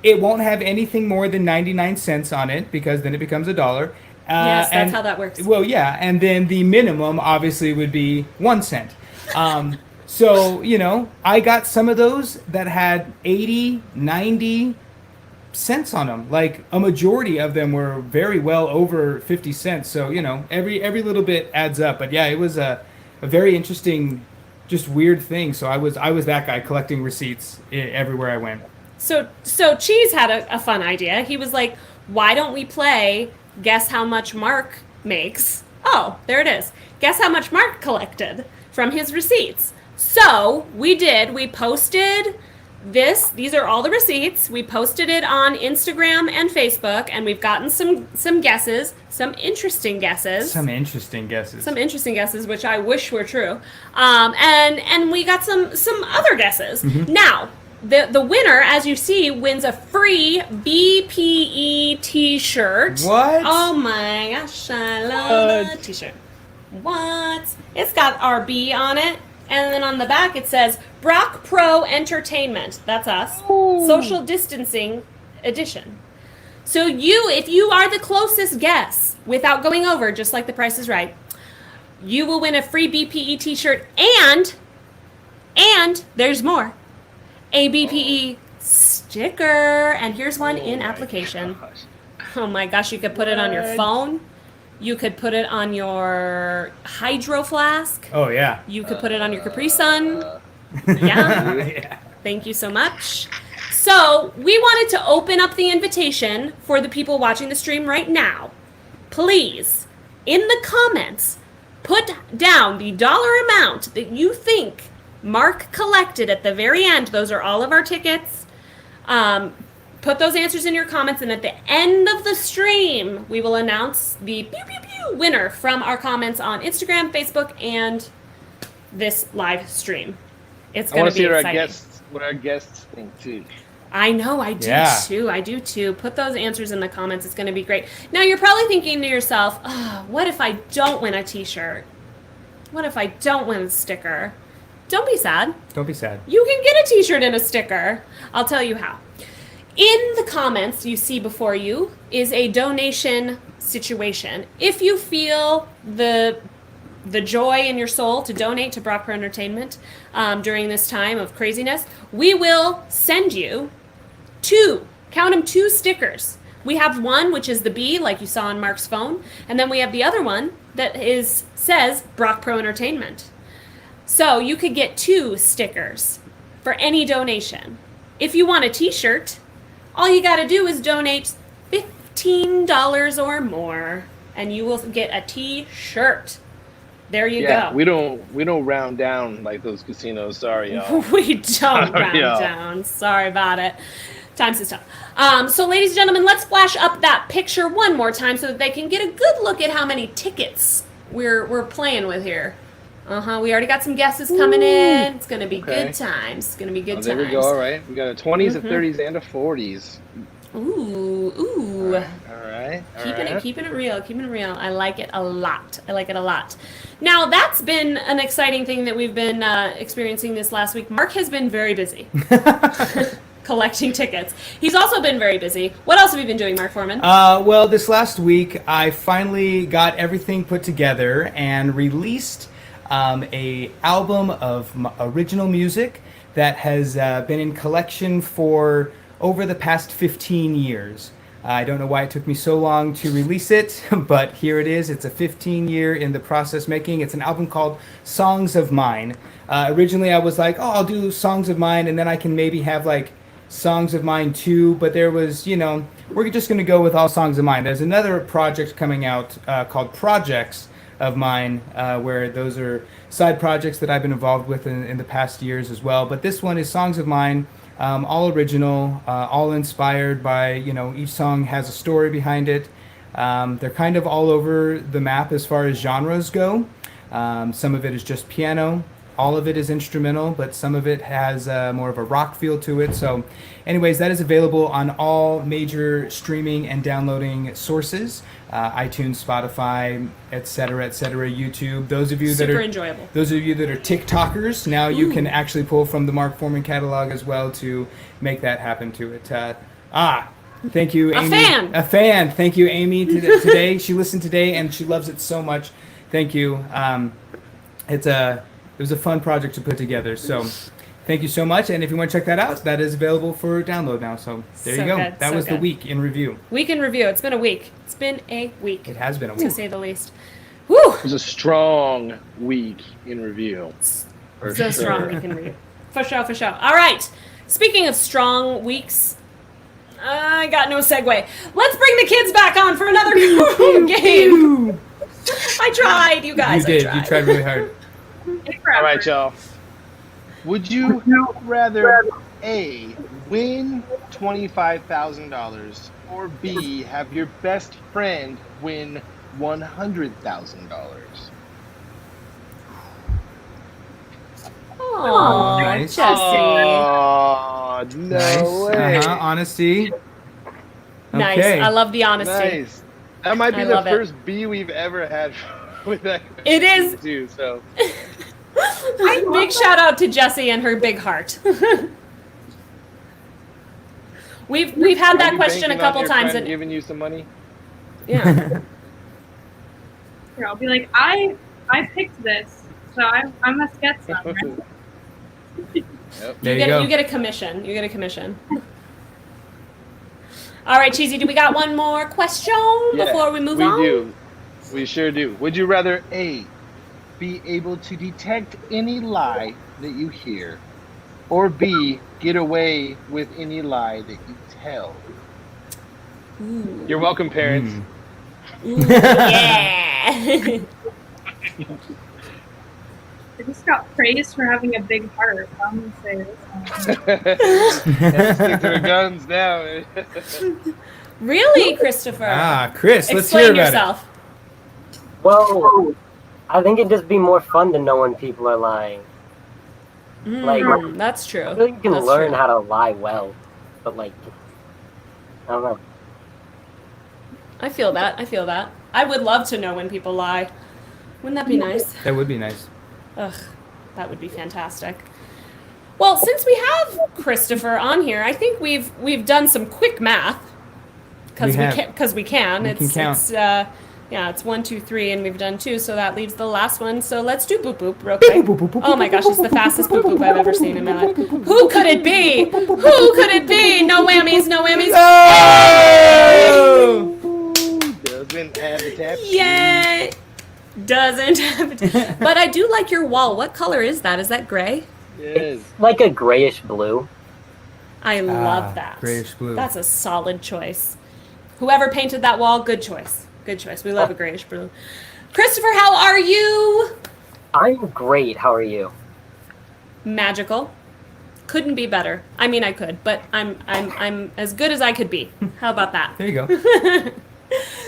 it won't have anything more than 99 cents on it because then it becomes $1. Yes, that's how that works. Well, yeah, and then the minimum obviously would be 1 cent. So, I got some of those that had 80, 90 cents on them. Like a majority of them were very well over 50 cents. So, every little bit adds up. But yeah, it was a very interesting, just weird thing. So I was that guy collecting receipts everywhere I went. So Cheese had a fun idea. He was like, why don't we play Guess How Much Mark Makes? Oh, there it is. Guess how much Mark collected from his receipts. So we did. We posted this. These are all the receipts. We posted it on Instagram and Facebook, and we've gotten some guesses, some interesting guesses. Some interesting guesses, which I wish were true. And we got some other guesses. Mm-hmm. Now, the winner, as you see, wins a free BPE t-shirt. What? Oh my gosh, I love the t-shirt. What? It's got our B on it. And then on the back it says Brock Pro Entertainment. That's us. Social Distancing Edition. So if you are the closest guess, without going over, just like The Price is Right, you will win a free BPE t-shirt and there's more. A BPE sticker. And here's one in application. Gosh. Oh my gosh, you could put it on your phone. You could put it on your hydro flask. Oh, yeah. You could put it on your Capri Sun. Yeah. Yeah. Thank you so much. So we wanted to open up the invitation for the people watching the stream right now. Please, in the comments, put down the dollar amount that you think Mark collected at the very end. Those are all of our tickets. Put those answers in your comments, and at the end of the stream, we will announce the winner from our comments on Instagram, Facebook, and this live stream. It's I going want to to be see exciting. what our guests think too. I know, I do too. I do too. Put those answers in the comments. It's going to be great. Now, you're probably thinking to yourself, oh, what if I don't win a t-shirt? What if I don't win a sticker? Don't be sad. Don't be sad. You can get a t-shirt and a sticker. I'll tell you how. In the comments you see before you is a donation situation. If you feel the joy in your soul to donate to Brock Pro Entertainment during this time of craziness, we will send you two stickers. We have one, which is the B, like you saw on Mark's phone, and then we have the other one that says Brock Pro Entertainment. So you could get 2 stickers for any donation. If you want a t-shirt, all you got to do is donate $15 or more, and you will get a t-shirt. There you go. We don't round down like those casinos. Sorry, y'all. We don't round down. Sorry about it. Times is tough. So, ladies and gentlemen, let's flash up that picture one more time so that they can get a good look at how many tickets we're playing with here. We already got some guesses coming in. It's gonna be good times. It's gonna be good times. There we go. All right, we got a 20s, a 30s, and a 40s. Ooh. All right. Keeping it real. I like it a lot. Now, that's been an exciting thing that we've been experiencing this last week. Mark has been very busy collecting tickets. He's also been very busy. What else have you been doing, Mark Foreman? Well, this last week, I finally got everything put together and released a album of original music that has been in collection for over the past 15 years. I don't know why it took me so long to release it, but here it is. It's a 15-year in the process making. It's an album called Songs of Mine. Originally, I was like, I'll do Songs of Mine, and then I can maybe have like Songs of Mine 2, but there was, we're just going to go with all Songs of Mine. There's another project coming out called Projects of Mine, where those are side projects that I've been involved with in the past years as well. But this one is Songs of Mine, all original, all inspired by, each song has a story behind it. They're kind of all over the map as far as genres go. Some of it is just piano. All of it is instrumental, but some of it has more of a rock feel to it. So anyways, that is available on all major streaming and downloading sources. iTunes, Spotify, etc., YouTube. Those of you that are enjoyable. Those of you that are TikTokers, now you can actually pull from the Mark Foreman catalog as well to make that happen to it. Thank you, Amy. A fan. Thank you, Amy. Today, she listened today and she loves it so much. Thank you. It was a fun project to put together. So, thank you so much. And if you want to check that out, that is available for download now. So there you go. Good, that was the week in review. Week in review. It's been a week. It has been a week, to say the least. Woo! It was a strong week in review. Strong week in review. For sure. All right. Speaking of strong weeks, I got no segue. Let's bring the kids back on for another game. I tried, you guys. You did. You tried really hard. All right, y'all. Would you rather A, win $25,000, or B, have your best friend win $100,000? Oh, nice. Jesse. Oh, no Nice. way. Honesty. Nice. Okay. I love the honesty. Nice. That might be I the love it. first B we've ever had with that. It is. Too, so. Big shout out to Jessie and her big heart. We've had that Are you question a banking on couple your times. friend And, giving you some money. yeah. Here, I'll be like, I picked this, so I must get some. Right? Yep. There you go. You get a commission. You get a commission. All right, Cheesy, do we got one more question before we move on? We do. We sure do. Would you rather A, be able to detect any lie that you hear, or B, get away with any lie that you tell? Ooh. You're welcome, parents. Ooh, yeah. I just got praised for having a big heart. So I'm gonna say this one. Let's stick to the guns now. Really, Christopher? Chris, let's Explain hear about yourself. Well, I think it'd just be more fun to know when people are lying. Like, That's true. I feel like you can That's learn true. how to lie well, but like, I don't know. I feel that. I would love to know when people lie. Wouldn't that be nice? it. That would be nice. Ugh, that would be fantastic. Well, since we have Christopher on here, I think we've done some quick math because we can. We can count. It's yeah, it's 1, 2, 3, and we've done 2, so that leaves the last one. So let's do boop boop real quick. Oh my gosh, it's the fastest boop boop I've ever seen in my life. Who could it be? Who could it be? No whammies, no whammies. Oh! Doesn't have the tap. Yay! Doesn't have it. But I do like your wall. What color is that? Is that gray? Yes. Like a grayish blue. I love that. Grayish blue. That's a solid choice. Whoever painted that wall, good choice. Good choice. We love a grayish blue. Christopher, how are you? I'm great. How are you? Magical. Couldn't be better. I mean, I could, but I'm as good as I could be. How about that? There you go.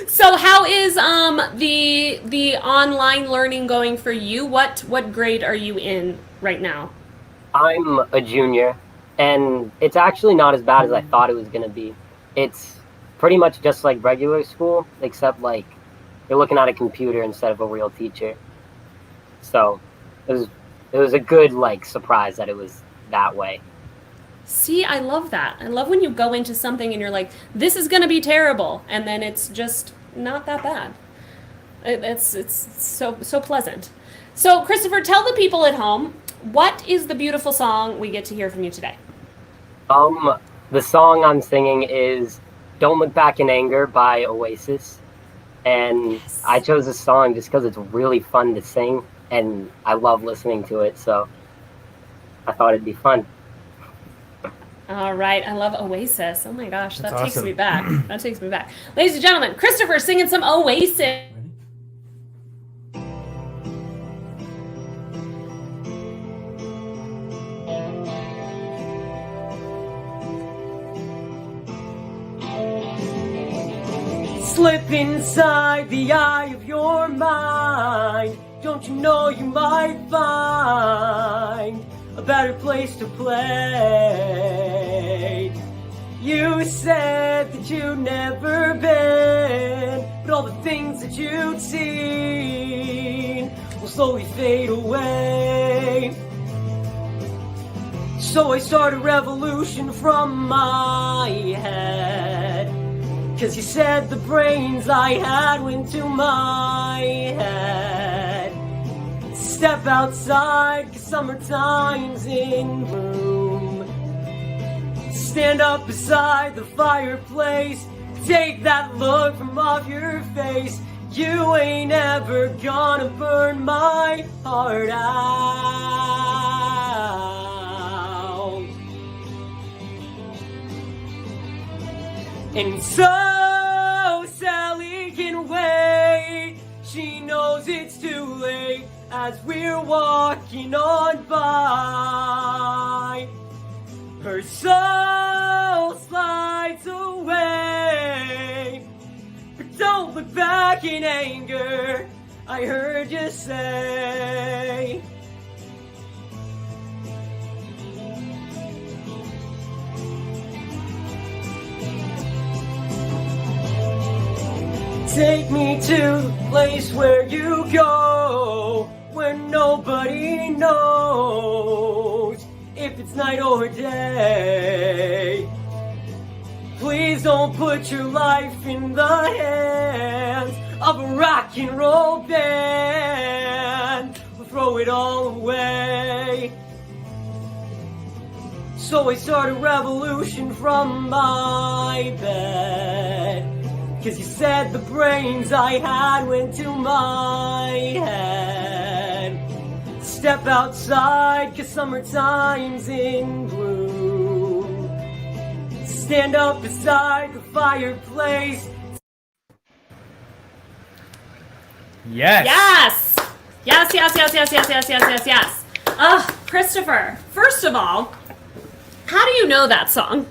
So, how is the online learning going for you? What grade are you in right now? I'm a junior, and it's actually not as bad as I thought it was going to be. It's pretty much just like regular school, except like you're looking at a computer instead of a real teacher. So it was a good like surprise that it was that way. See, I love that. I love when you go into something and you're like, this is going to be terrible, and then it's just not that bad. It's so pleasant. So, Christopher, tell the people at home, what is the beautiful song we get to hear from you today? The song I'm singing is Don't Look Back in Anger by Oasis. And Yes. I chose this song just because it's really fun to sing, and I love listening to it, so I thought it'd be fun. All right, I love Oasis. Oh my gosh, that That's takes awesome. me back. That takes me back. Ladies and gentlemen, Christopher singing some Oasis. Slip inside the eye of your mind. Don't you know you might find a better place to play? You said that you'd never been, but all the things that you'd seen will slowly fade away. So I start a revolution from my head, 'cause you said the brains I had went to my head. Step outside, 'cause summertime's in bloom. Stand up beside the fireplace, take that look from off your face. You ain't ever gonna burn my heart out. And so Sally can wait. She knows it's too late as we're walking on by. Her soul slides away. But don't look back in anger, I heard you say. Take me to the place where you go, where nobody knows if it's night or day. Please don't put your life in the hands of a rock and roll band. We'll throw it all away. So I start a revolution from my bed. 'Cause you said the brains I had went to my head. Step outside, 'cause summertime's in bloom. Stand up beside the fireplace. Yes. Yes. Yes, yes, yes, yes, yes, yes, yes, yes, yes. Christopher, first of all, how do you know that song?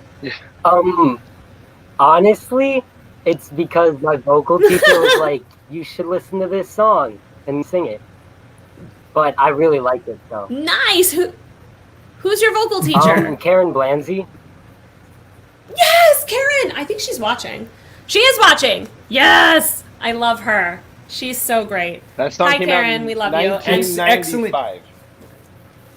Honestly, it's because my vocal teacher was like, you should listen to this song and sing it. But I really like it, though. Nice. Who's your vocal teacher? Karen Lynzee. Yes, Karen. I think she's watching. She is watching. Yes. I love her. She's so great. That song Hi, came Karen. out We love in you. Excellent. 1995.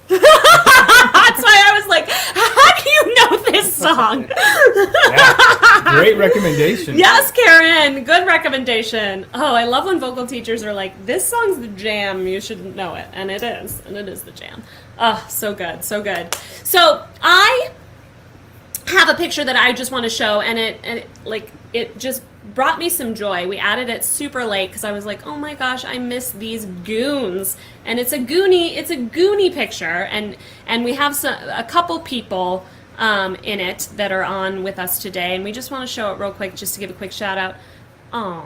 That's why I was like, how do you know this song? Yeah. Great recommendation. Yes, Karen. Good recommendation. Oh, I love when vocal teachers are like, this song's the jam. You should know it. And it is. And it is the jam. Oh, so good. So good. So I have a picture that I just want to show, and it just brought me some joy. We added it super late because I was like, oh my gosh, I miss these goons. And it's a Goonie picture, and we have a couple people in it that are on with us today, and we just want to show it real quick just to give a quick shout out. Oh,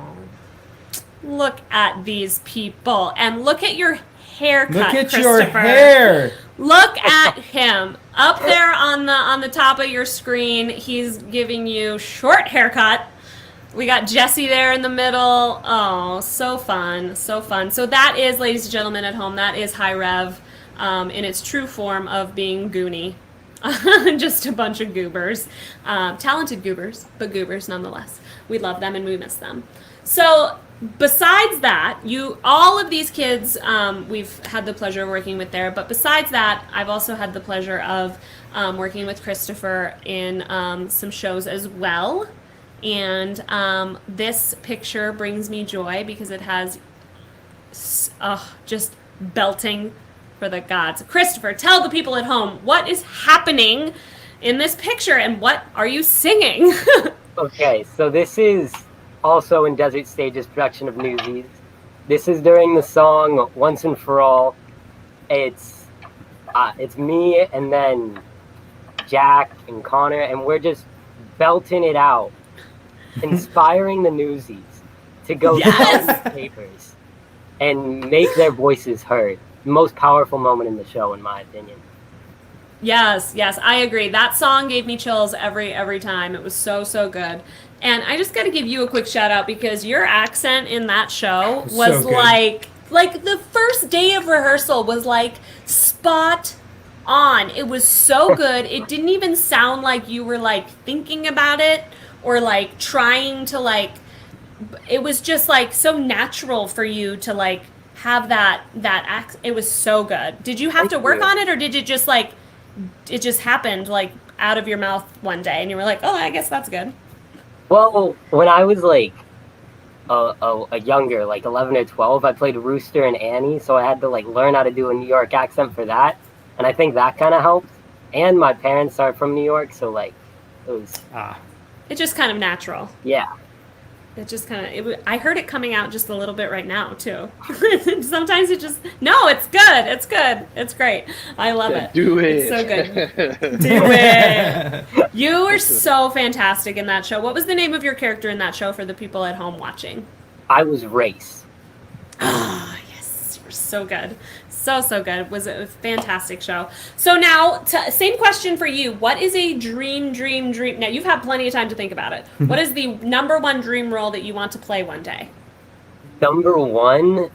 look at these people, and look at your haircut, Look at Christopher. your hair. Look at him up there on the top of your screen. He's giving you short haircut. We got Jesse there in the middle. Oh, so fun, so fun. So that is, ladies and gentlemen at home, that is High Rev in its true form of being Goonie. Just a bunch of goobers. Talented goobers, but goobers nonetheless. We love them and we miss them. So besides that, all of these kids we've had the pleasure of working with there, but besides that, I've also had the pleasure of working with Christopher in some shows as well. And this picture brings me joy because it has just belting for the gods. Christopher, tell the people at home what is happening in this picture and what are you singing? Okay, so this is also in Desert Stage's production of Newsies. This is during the song Once and For All. It's me and then Jack and Connor, and we're just belting it out, inspiring the Newsies to go down the papers and make their voices heard. The most powerful moment in the show, in my opinion. Yes, I agree. That song gave me chills every time. It was so good. And I just got to give you a quick shout out because your accent in that show was So like the first day of rehearsal was like spot on. It was so good. It didn't even sound like you were like thinking about it or like trying to like, it was just like so natural for you to like have that accent. It was so good. Did you have to work on it, or did it just like, it just happened like out of your mouth one day and you were like, oh, I guess that's good? Well, when I was like a younger, like 11 or 12, I played Rooster and Annie, so I had to like learn how to do a New York accent for that, and I think that kind of helped. And my parents are from New York, so like it was It's just kind of natural. yeah. It just kind of, I heard it coming out just a little bit right now too. Sometimes it just, no, it's good. It's good. It's great. I love it. Do it. It's so good. Do it. You were so fantastic in that show. What was the name of your character in that show for the people at home watching? I was Race. Ah, yes. You were so good. So good. It was a fantastic show. So now, same question for you. What is a dream? Now, you've had plenty of time to think about it. What is the number one dream role that you want to play one day? Number one,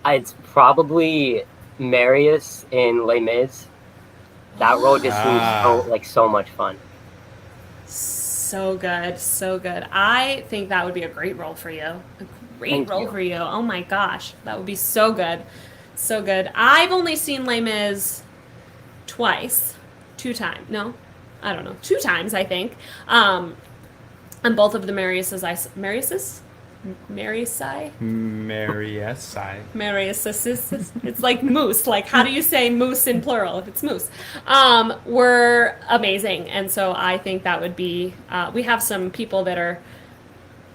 it's probably Marius in Les Mis. That role just seems so much fun. So good. I think that would be a great role for you. great Thank role you. for you. Oh my gosh, that would be so good. So good. I've only seen Les Mis twice. 2 times. No, I don't know. 2 times, I think. And both of the Mariuses. Mariusi? Mariuses. It's like moose. Like, how do you say moose in plural if it's moose? Were amazing. And so I think that would be, we have some people that are,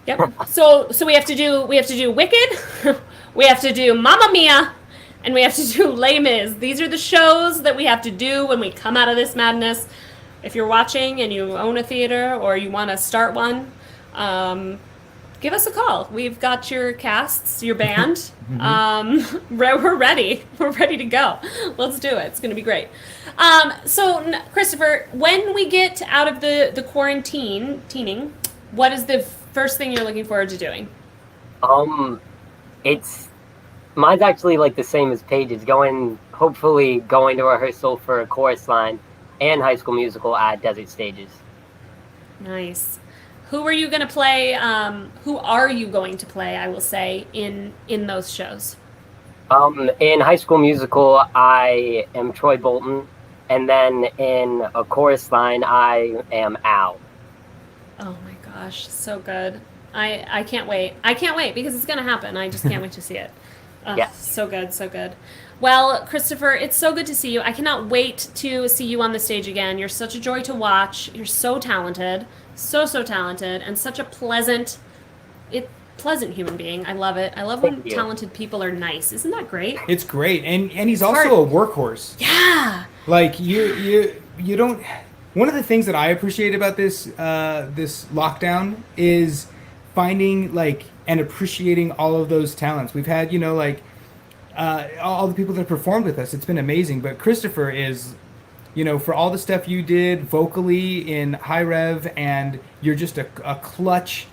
yep. So we have to do Wicked, we have to do Mamma Mia, and we have to do Les Mis. These are the shows that we have to do when we come out of this madness. If you're watching and you own a theater or you want to start one, give us a call. We've got your casts, your band. We're ready. We're ready to go. Let's do it. It's going to be great. So, Christopher, when we get out of the quarantining, what is the first thing you're looking forward to doing? Mine's actually like the same as Paige's. Hopefully going to rehearsal for a chorus line and High School Musical at Desert Stages. Nice. Who are you going to play? Who are you going to play? I will say in those shows. In High School Musical, I am Troy Bolton, and then in a chorus line, I am Al. Oh my gosh, so good! I can't wait. I can't wait because it's going to happen. I just can't wait to see it. Yes. So good, so good. Well, Christopher, it's so good to see you. I cannot wait to see you on the stage again. You're such a joy to watch. You're so talented. So talented, and such a pleasant human being. I love it. I love when talented people are nice. Isn't that great? It's great, and he's also a workhorse. Yeah. Like you don't. One of the things that I appreciate about this lockdown is finding and appreciating all of those talents. We've had all the people that have performed with us. It's been amazing. But Christopher is, for all the stuff you did vocally in High Rev, and you're just a clutch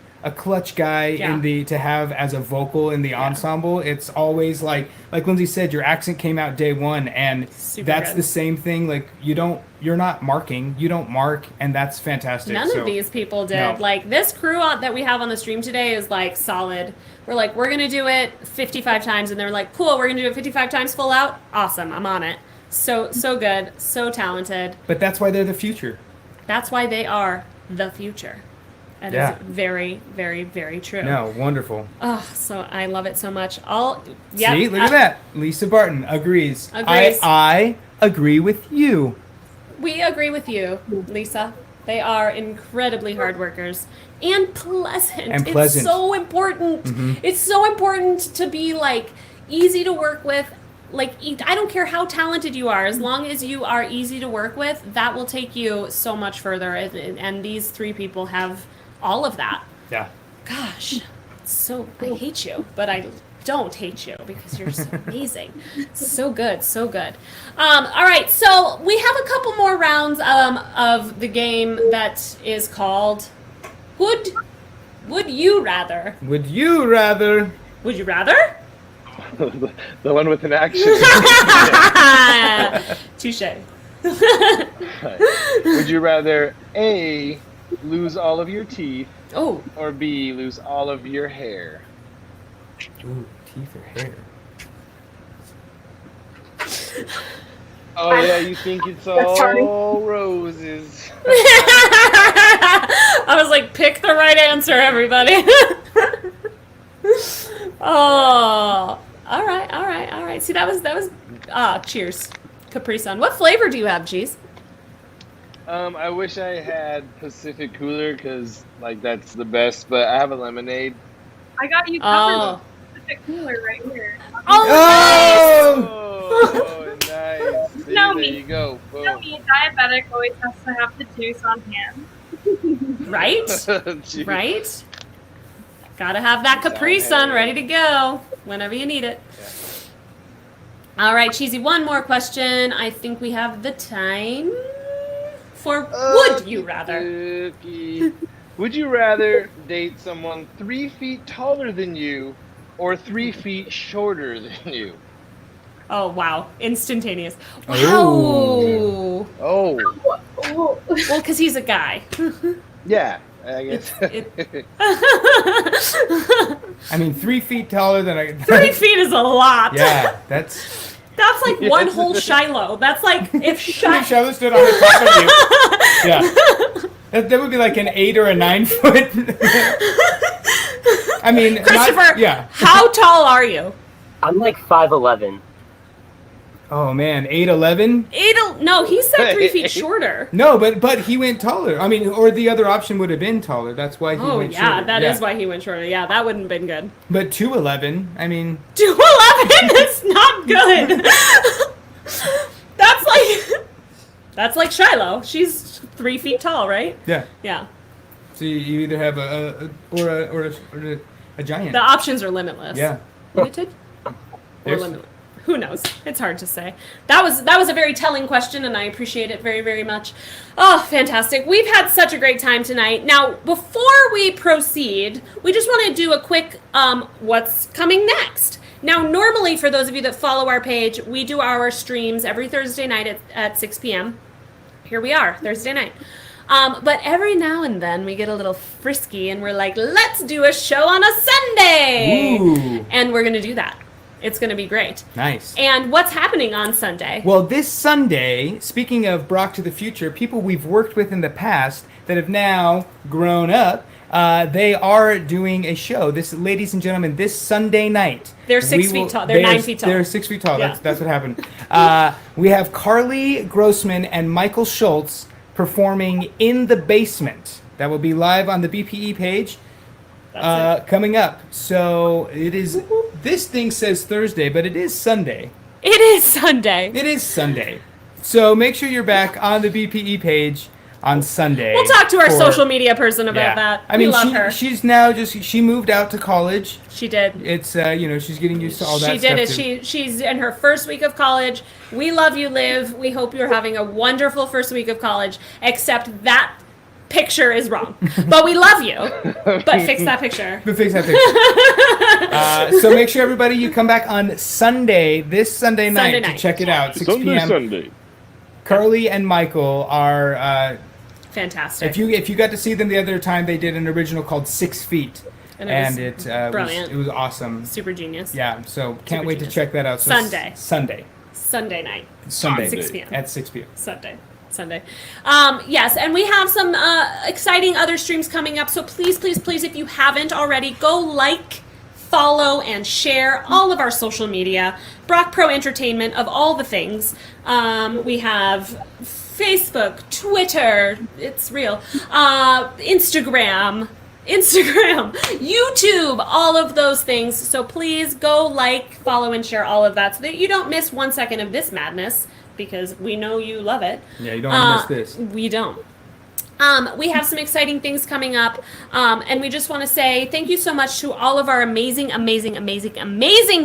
guy to have as a vocal in the ensemble. It's always like Lynzee said, your accent came out day one, and that's the same thing. Like you're not marking, you don't mark, and that's fantastic. None of these people did. No. Like this crew that we have on the stream today is solid. We're gonna do it 55 times, and they're like, cool, we're gonna do it 55 times full out. Awesome, I'm on it. So good, so talented. But that's why they're the future. That's why they are the future. That is very, very, very true. No, wonderful. Oh, so I love it so much. See, look at that. Lisa Barton agrees. Agrees. I agree with you. We agree with you, Lisa. They are incredibly hard workers and pleasant. It's so important. Mm-hmm. It's so important to be easy to work with. I don't care how talented you are, as long as you are easy to work with, that will take you so much further. And these 3 people have all of that. Yeah. Gosh, I hate you, but I don't hate you because you're so amazing. So good, so good. All right, so we have a couple more rounds of the game that is called Would You Rather? Would you rather? Would you rather? The one with an action. Touche. Would you rather A, lose all of your teeth, or B, lose all of your hair? Ooh, teeth or hair? Oh yeah, you think it's all roses. I was like, pick the right answer, everybody. Oh, all right. See, that was. Cheers, Capri Sun. What flavor do you have, Cheese? I wish I had Pacific Cooler because that's the best, but I have a lemonade. I got you covered with Pacific Cooler right here. Oh, nice. See, there you go. Boom. Diabetic always has to have the juice on hand. Right? Right? Gotta have that Capri Sun ready to go whenever you need it. Yeah. All right, Cheesy, one more question. I think we have the time for Would You Rather? Would you rather date someone 3 feet taller than you or 3 feet shorter than you? Oh, wow. Instantaneous. Wow. Oh. Well, because he's a guy. Yeah. I guess. I mean, 3 feet taller than I. 3 feet is a lot. Yeah, that's. That's like one whole Shiloh. That's like if If Shiloh. Shiloh stood on the top of you. Yeah. That would be like an 8 or a 9 foot. I mean, Christopher, yeah. how tall are you? I'm like 5'11". Oh man, 8'11"? No, he said 3 feet shorter. No, but he went taller. I mean, or the other option would have been taller. That's why he Oh went yeah, shorter. that is why he went shorter. Yeah, that wouldn't have been good. But 2'11", I mean. 2'11" is not good. That's like Shiloh. She's 3 feet tall, right? Yeah. Yeah. So you either have a giant. The options are limitless. Yeah. Limited? Or There's- limitless? Who knows? It's hard to say. That was a very telling question, and I appreciate it very, very much. Oh, fantastic. We've had such a great time tonight. Now, before we proceed, we just want to do a quick what's coming next. Now, normally, for those of you that follow our page, we do our streams every Thursday night at 6 p.m. Here we are, Thursday night. But every now and then we get a little frisky and we're like, let's do a show on a Sunday. Ooh. And we're going to do that. It's going to be great. Nice. And what's happening on Sunday? Well, this Sunday, speaking of Brock to the Future, people we've worked with in the past that have now grown up, they are doing a show. This, ladies and gentlemen, this Sunday night. They're 6 feet tall. They're 9 feet tall. They're 6 feet tall. Yeah. That's what happened. We have Carly Grossman and Michael Schultz performing In the Basement. That will be live on the BPE page coming up. So it is. This thing says Thursday, but it is Sunday. It is Sunday. It is Sunday. So make sure you're back on the BPE page on Sunday. We'll talk to our social media person about that. I mean, we love her. she's now she moved out to college. She did. It's she's getting used to all that She stuff. did it. She's in her first week of college. We love you, Liv. We hope you're having a wonderful first week of college. Except that picture is wrong. But we love you. But fix that picture. But fix that picture. So make sure everybody you come back on Sunday, this Sunday night, to check it out. 6 p.m. Sunday. Carly and Michael are fantastic. If you got to see them the other time, they did an original called 6 Feet. And it was brilliant. It was awesome. Super genius. Yeah, so can't Super wait genius. to check that out. So Sunday. Sunday night. Sunday. 6 p.m. At 6 p.m. Sunday. Yes, and we have some exciting other streams coming up. So please, please, please, if you haven't already, go like, follow, and share all of our social media. Brock Pro Entertainment of all the things. We have Facebook, Twitter, it's real, Instagram, YouTube, all of those things. So please go like, follow, and share all of that so that you don't miss 1 second of this madness, because we know you love it. Yeah, you don't want to miss this. We don't. We have some exciting things coming up, and we just want to say thank you so much to all of our amazing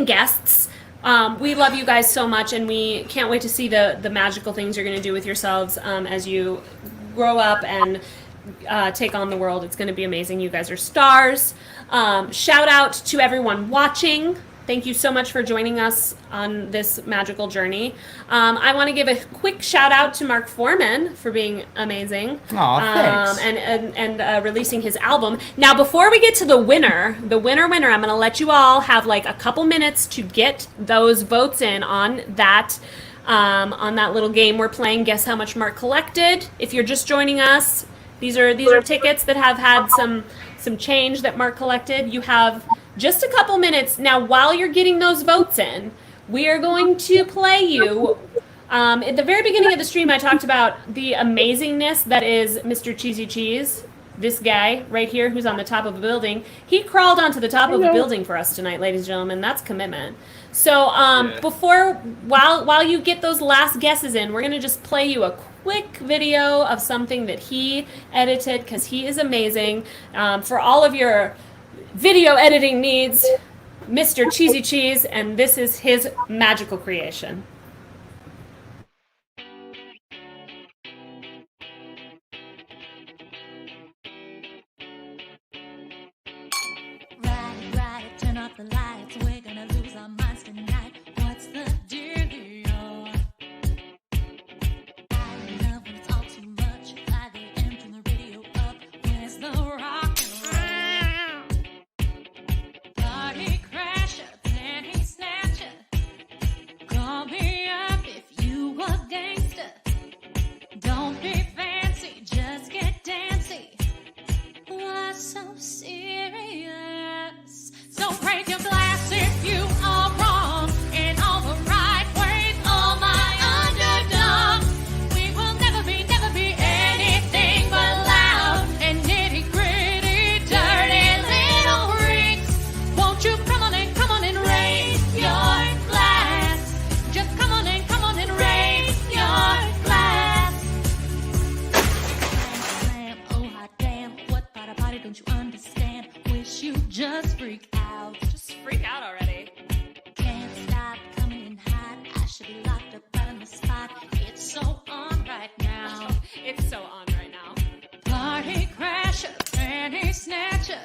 guests. We love you guys so much, and we can't wait to see the magical things you're going to do with yourselves as you grow up and take on the world. It's going to be amazing. You guys are stars. Shout out to everyone watching. Thank you so much for joining us on this magical journey. I want to give a quick shout out to Mark Foreman for being amazing. Aw, thanks. And releasing his album. Now, before we get to the winner, I'm going to let you all have like a couple minutes to get those votes in on that little game we're playing. Guess how much Mark collected? If you're just joining us, these are tickets that have had some change that Mark collected. You have just a couple minutes. Now, while you're getting those votes in, we are going to play you. At the very beginning of the stream, I talked about the amazingness that is Mr. Cheesy Cheese. This guy right here who's on the top of a building. He crawled onto the top of a building for us tonight, ladies and gentlemen. That's commitment. So while you get those last guesses in, we're going to just play you a quick video of something that he edited, because he is amazing. For all of your video editing needs, Mr. Cheesy Cheese, and this is his magical creation. Ride it, turn off the lights. We're gonna lose our minds tonight. What's the dealio? I love when it's all too much. I they turn the radio up. Where's the penny snatcher.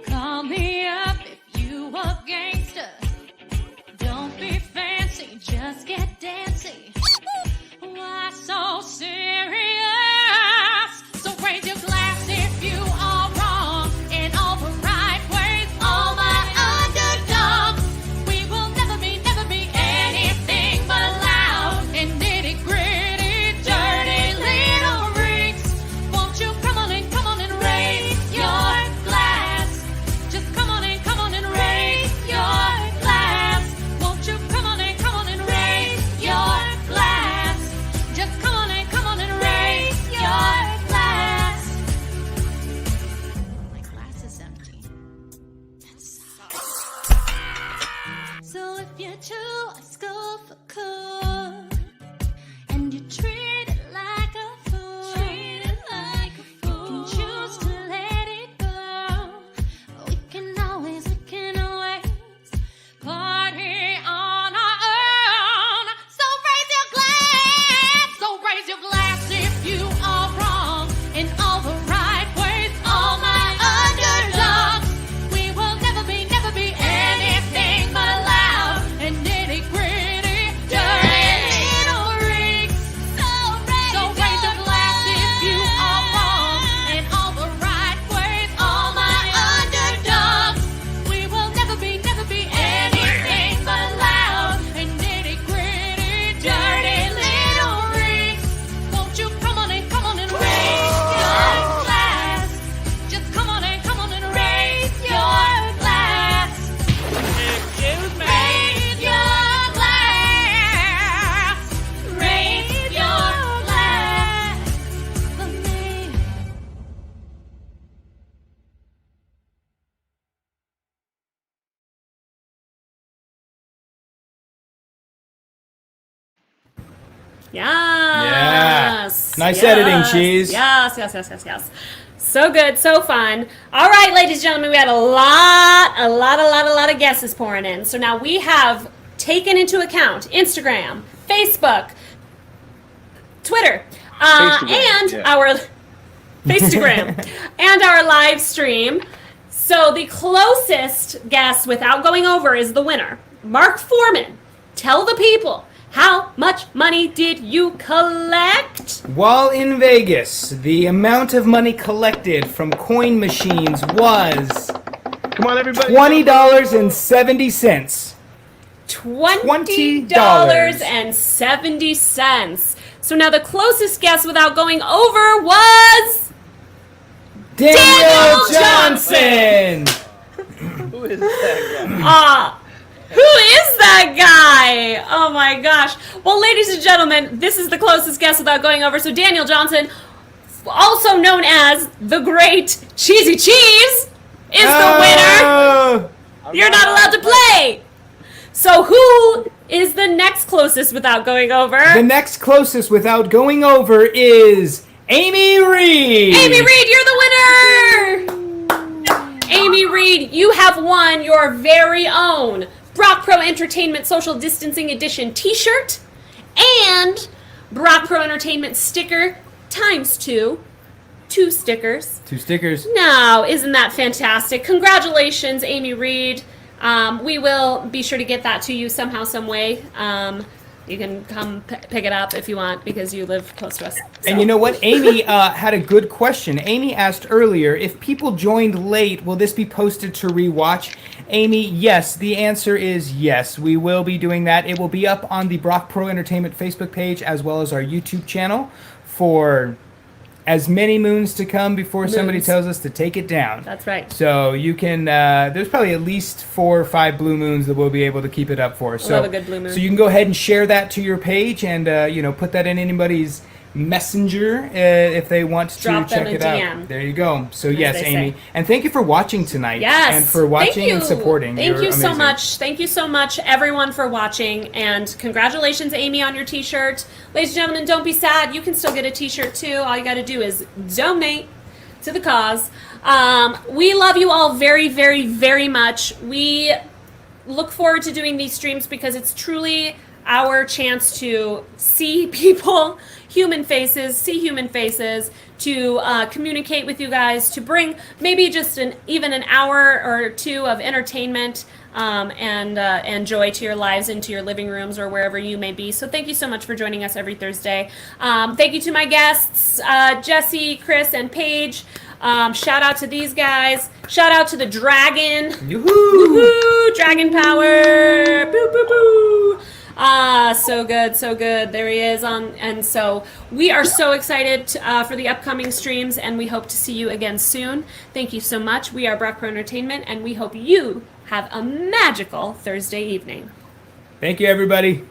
Call me up if you a gangster. Don't be fancy, just get dancy. Why so serious? So raise your glass if you are wrong in all the right ways. All my underdogs, we will never be anything but loud and nitty gritty, dirty little freaks. Won't you come on and raise your glass? Just come on and raise your glass. Won't you come on and raise your glass? Just come on and raise your glass. My glass is empty. That sucks. So if you chew a skull for cool, and you treat it like a fool, you can choose to let it go. We can always party on our own. So raise your glass. So raise your glass if you are wrong in all the right ways. All my underdogs, we will never be anything but loud and nitty gritty, dirty little freaks. So raise your glass if you are wrong in all the right ways. All my underdogs, we will never be anything but loud and nitty gritty, dirty little freaks. Won't you come on and raise your glass? Just come on and raise your glass. Excuse me. Raise your glass. Raise your glass for me. Yes. Nice Yes. editing, Cheese. Yes. So good, so fun. All right, ladies and gentlemen, we had a lot of guesses pouring in. So now we have taken into account Instagram, Facebook, Twitter, Faceagram, and yeah. our Faceagram and our live stream. So the closest guess without going over is the winner. Mark Foreman, tell the people, how much money did you collect? While in Vegas, the amount of money collected from coin machines was Come on, everybody. $20.70. $20.70. So now the closest guess without going over was Daniel Johnson! Who is that guy? who is that guy? Oh my gosh. Well, ladies and gentlemen, this is the closest guess without going over. So Daniel Johnson, also known as the Great Cheesy Cheese, is the winner. You're not allowed to play. So who is the next closest without going over? The next closest without going over is Amy Reed. Amy Reed, you're the winner! Amy Reed, you have won your very own Brock Pro Entertainment Social Distancing Edition t-shirt and Brock Pro Entertainment sticker times 2. 2 stickers. 2 stickers. Now, isn't that fantastic? Congratulations, Amy Reed. We will be sure to get that to you somehow, some way. You can come pick it up if you want because you live close to us. And you know what? Amy had a good question. Amy asked earlier, if people joined late, will this be posted to rewatch? Amy, yes. The answer is yes. We will be doing that. It will be up on the Brock Pro Entertainment Facebook page as well as our YouTube channel for as many moons to come before somebody tells us to take it down. That's right. So you can, there's probably at least 4 or 5 blue moons that we'll be able to keep it up for. So, love a good blue moon. So you can go ahead and share that to your page and, put that in anybody's messenger if they want to Drop them check a it DM. out. There you go. So As yes, they Amy. say. And thank you for watching tonight. Yes. And for watching and supporting. Thank You're you so amazing. much. Thank you so much, everyone, for watching. And congratulations, Amy, on your t-shirt. Ladies and gentlemen, don't be sad. You can still get a t-shirt, too. All you got to do is donate to the cause. We love you all very, very, very much. We look forward to doing these streams because it's truly our chance to see people, human faces, see human faces, to communicate with you guys, to bring maybe just even an hour or two of entertainment and joy to your lives, into your living rooms or wherever you may be. So thank you so much for joining us every Thursday. Thank you to my guests, Jesse, Chris, and Paige. Shout out to these guys. Shout out to the dragon. Yoo-hoo! Woohoo! Dragon power! Boo, boo, boo! So good, so good. There he is. And so we are so excited for the upcoming streams, and we hope to see you again soon. Thank you so much. We are Brock Pro Entertainment, and we hope you have a magical Thursday evening. Thank you, everybody.